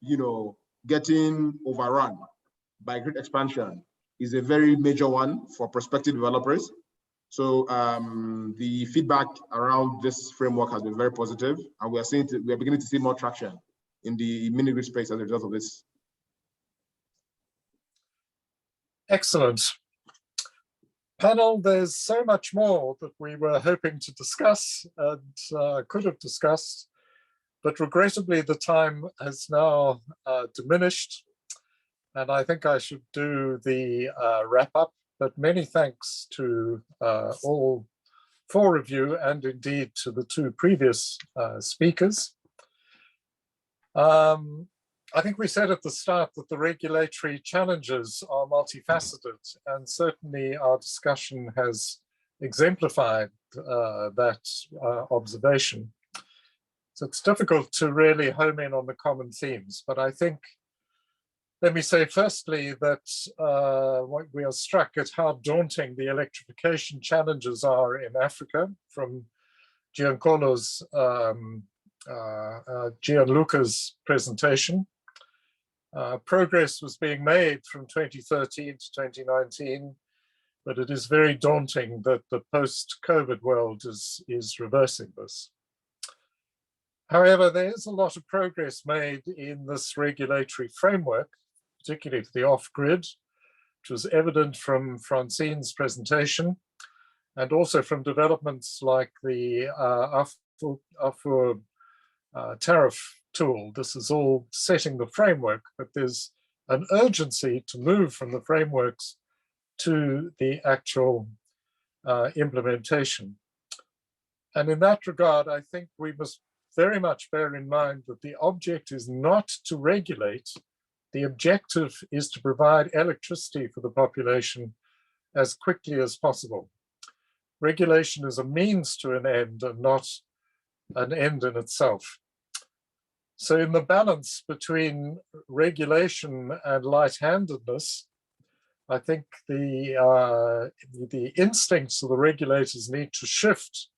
getting overrun by grid expansion is a very major one for prospective developers. So the feedback around this framework has been very positive, and we are beginning to see more traction in the mini grid space as a result of this. Excellent. Panel, there's so much more that we were hoping to discuss and could have discussed, but regrettably the time has now diminished, and I think I should do the wrap up. But many thanks to all four of you, and indeed to the two previous speakers. I think we said at the start that the regulatory challenges are multifaceted, and certainly our discussion has exemplified that observation. So it's difficult to really home in on the common themes, but I think, let me say firstly that we are struck at how daunting the electrification challenges are in Africa, from Gianluca's presentation. Progress was being made from 2013 to 2019, but it is very daunting that the post-COVID world is reversing this. However, there is a lot of progress made in this regulatory framework, particularly for the off-grid, which was evident from Francine's presentation, and also from developments like the AFUR tariff tool. This is all setting the framework, but there's an urgency to move from the frameworks to the actual implementation. And in that regard, I think we must very much bear in mind that the object is not to regulate. The objective is to provide electricity for the population as quickly as possible. Regulation is a means to an end and not an end in itself. So in the balance between regulation and light-handedness, I think the instincts of the regulators need to shift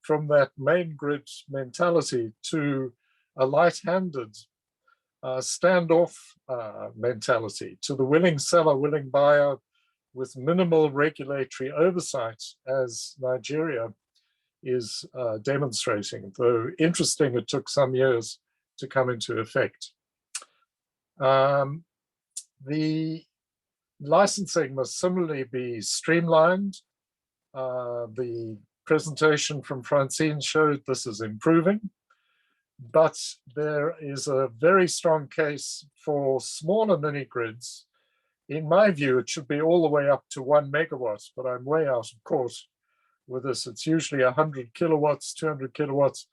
from that main grid mentality to a light-handed standoff mentality, to the willing seller, willing buyer, with minimal regulatory oversight, as Nigeria is demonstrating, though interesting, it took some years to come into effect. The licensing must similarly be streamlined. The presentation from Francine showed this is improving, but there is a very strong case for smaller mini grids. In my view, it should be all the way up to 1 megawatt, but I'm way out of court with this. It's usually 100 kilowatts, 200 kilowatts.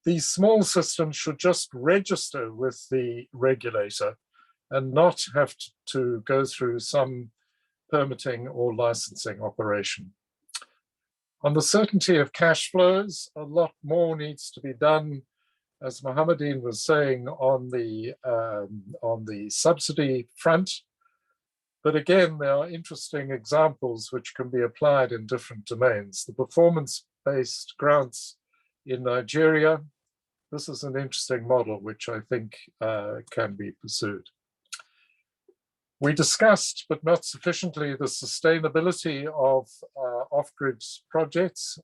These small systems should just register with the regulator and not have to go through some permitting or licensing operation. On the certainty of cash flows, a lot more needs to be done, as Mohamedain was saying, on the subsidy front. But again, there are interesting examples which can be applied in different domains. The performance-based grants in Nigeria, this is an interesting model which I think can be pursued. We discussed, but not sufficiently, the sustainability of off-grid projects.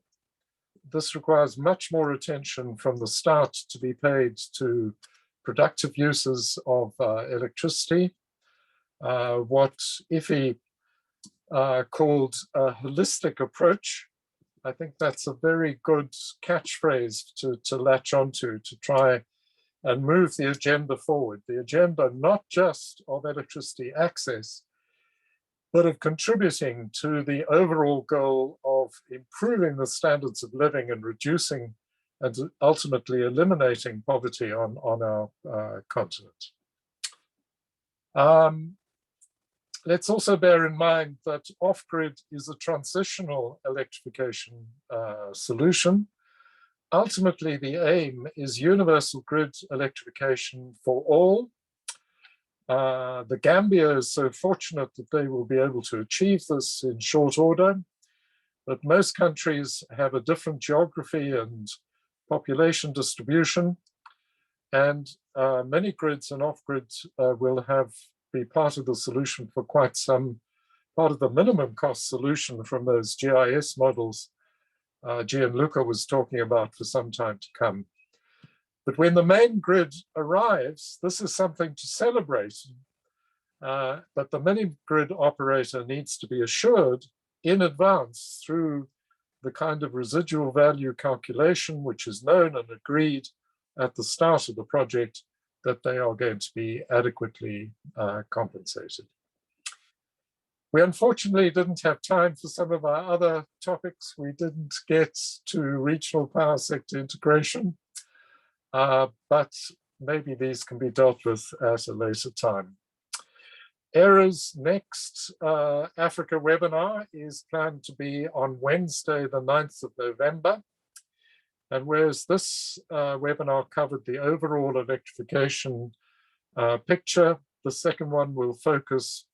This requires much more attention from the start to be paid to productive uses of electricity. What IFI called a holistic approach. I think that's a very good catchphrase to latch onto, to try and move the agenda forward. The agenda not just of electricity access, but of contributing to the overall goal of improving the standards of living and reducing and ultimately eliminating poverty on our continent. let's also bear in mind that off-grid is a transitional electrification solution. Ultimately, the aim is universal grid electrification for all. The Gambia is so fortunate that they will be able to achieve this in short order, but most countries have a different geography and population distribution, and many grids and off-grids will be part of the solution for quite some, part of the minimum cost solution from those GIS models Gianluca was talking about for some time to come. But when the main grid arrives, this is something to celebrate, but the mini grid operator needs to be assured in advance through the kind of residual value calculation, which is known and agreed at the start of the project, that they are going to be adequately compensated. We unfortunately didn't have time for some of our other topics. We didn't get to regional power sector integration, but maybe these can be dealt with at a later time. ERRA's next Africa webinar is planned to be on Wednesday, the 9th of November. And whereas this webinar covered the overall electrification picture, the second one will focus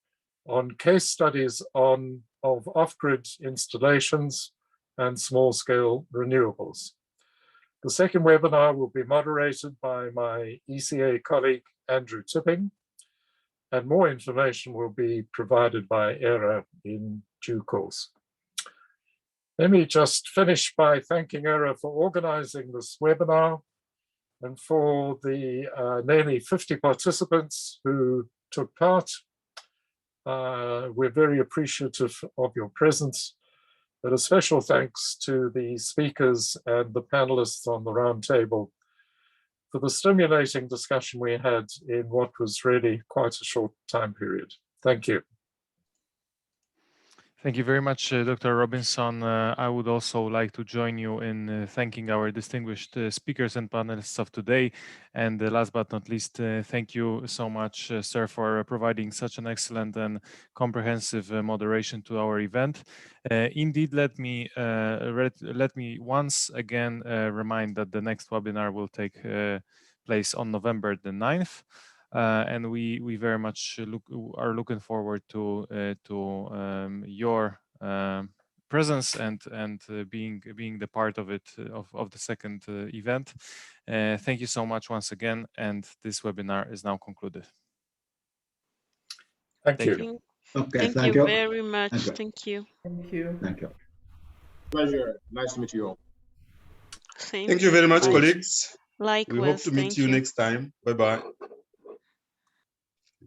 on case studies of off-grid installations and small-scale renewables. The second webinar will be moderated by my ECA colleague, Andrew Tipping, and more information will be provided by ERRA in due course. Let me just finish by thanking ERRA for organizing this webinar and for the nearly 50 participants who took part. We're very appreciative of your presence, but a special thanks to the speakers and the panelists on the roundtable for the stimulating discussion we had in what was really quite a short time period. Thank you. Thank you very much, Dr. Robinson. I would also like to join you in thanking our distinguished speakers and panelists of today. And last but not least, thank you so much, sir, for providing such an excellent and comprehensive moderation to our event. Indeed, let me once again remind that the next webinar will take place on November the 9th. And we very much are looking forward to your presence and being the part of it of the second event. Thank you so much once again, and this webinar is now concluded. Thank you. Okay, Thank you very much. Thank you. Thank you. Thank you. Pleasure. Nice to meet you all. Same Thank you very much, here. colleagues. Likewise. We hope to meet you next time. Bye-bye.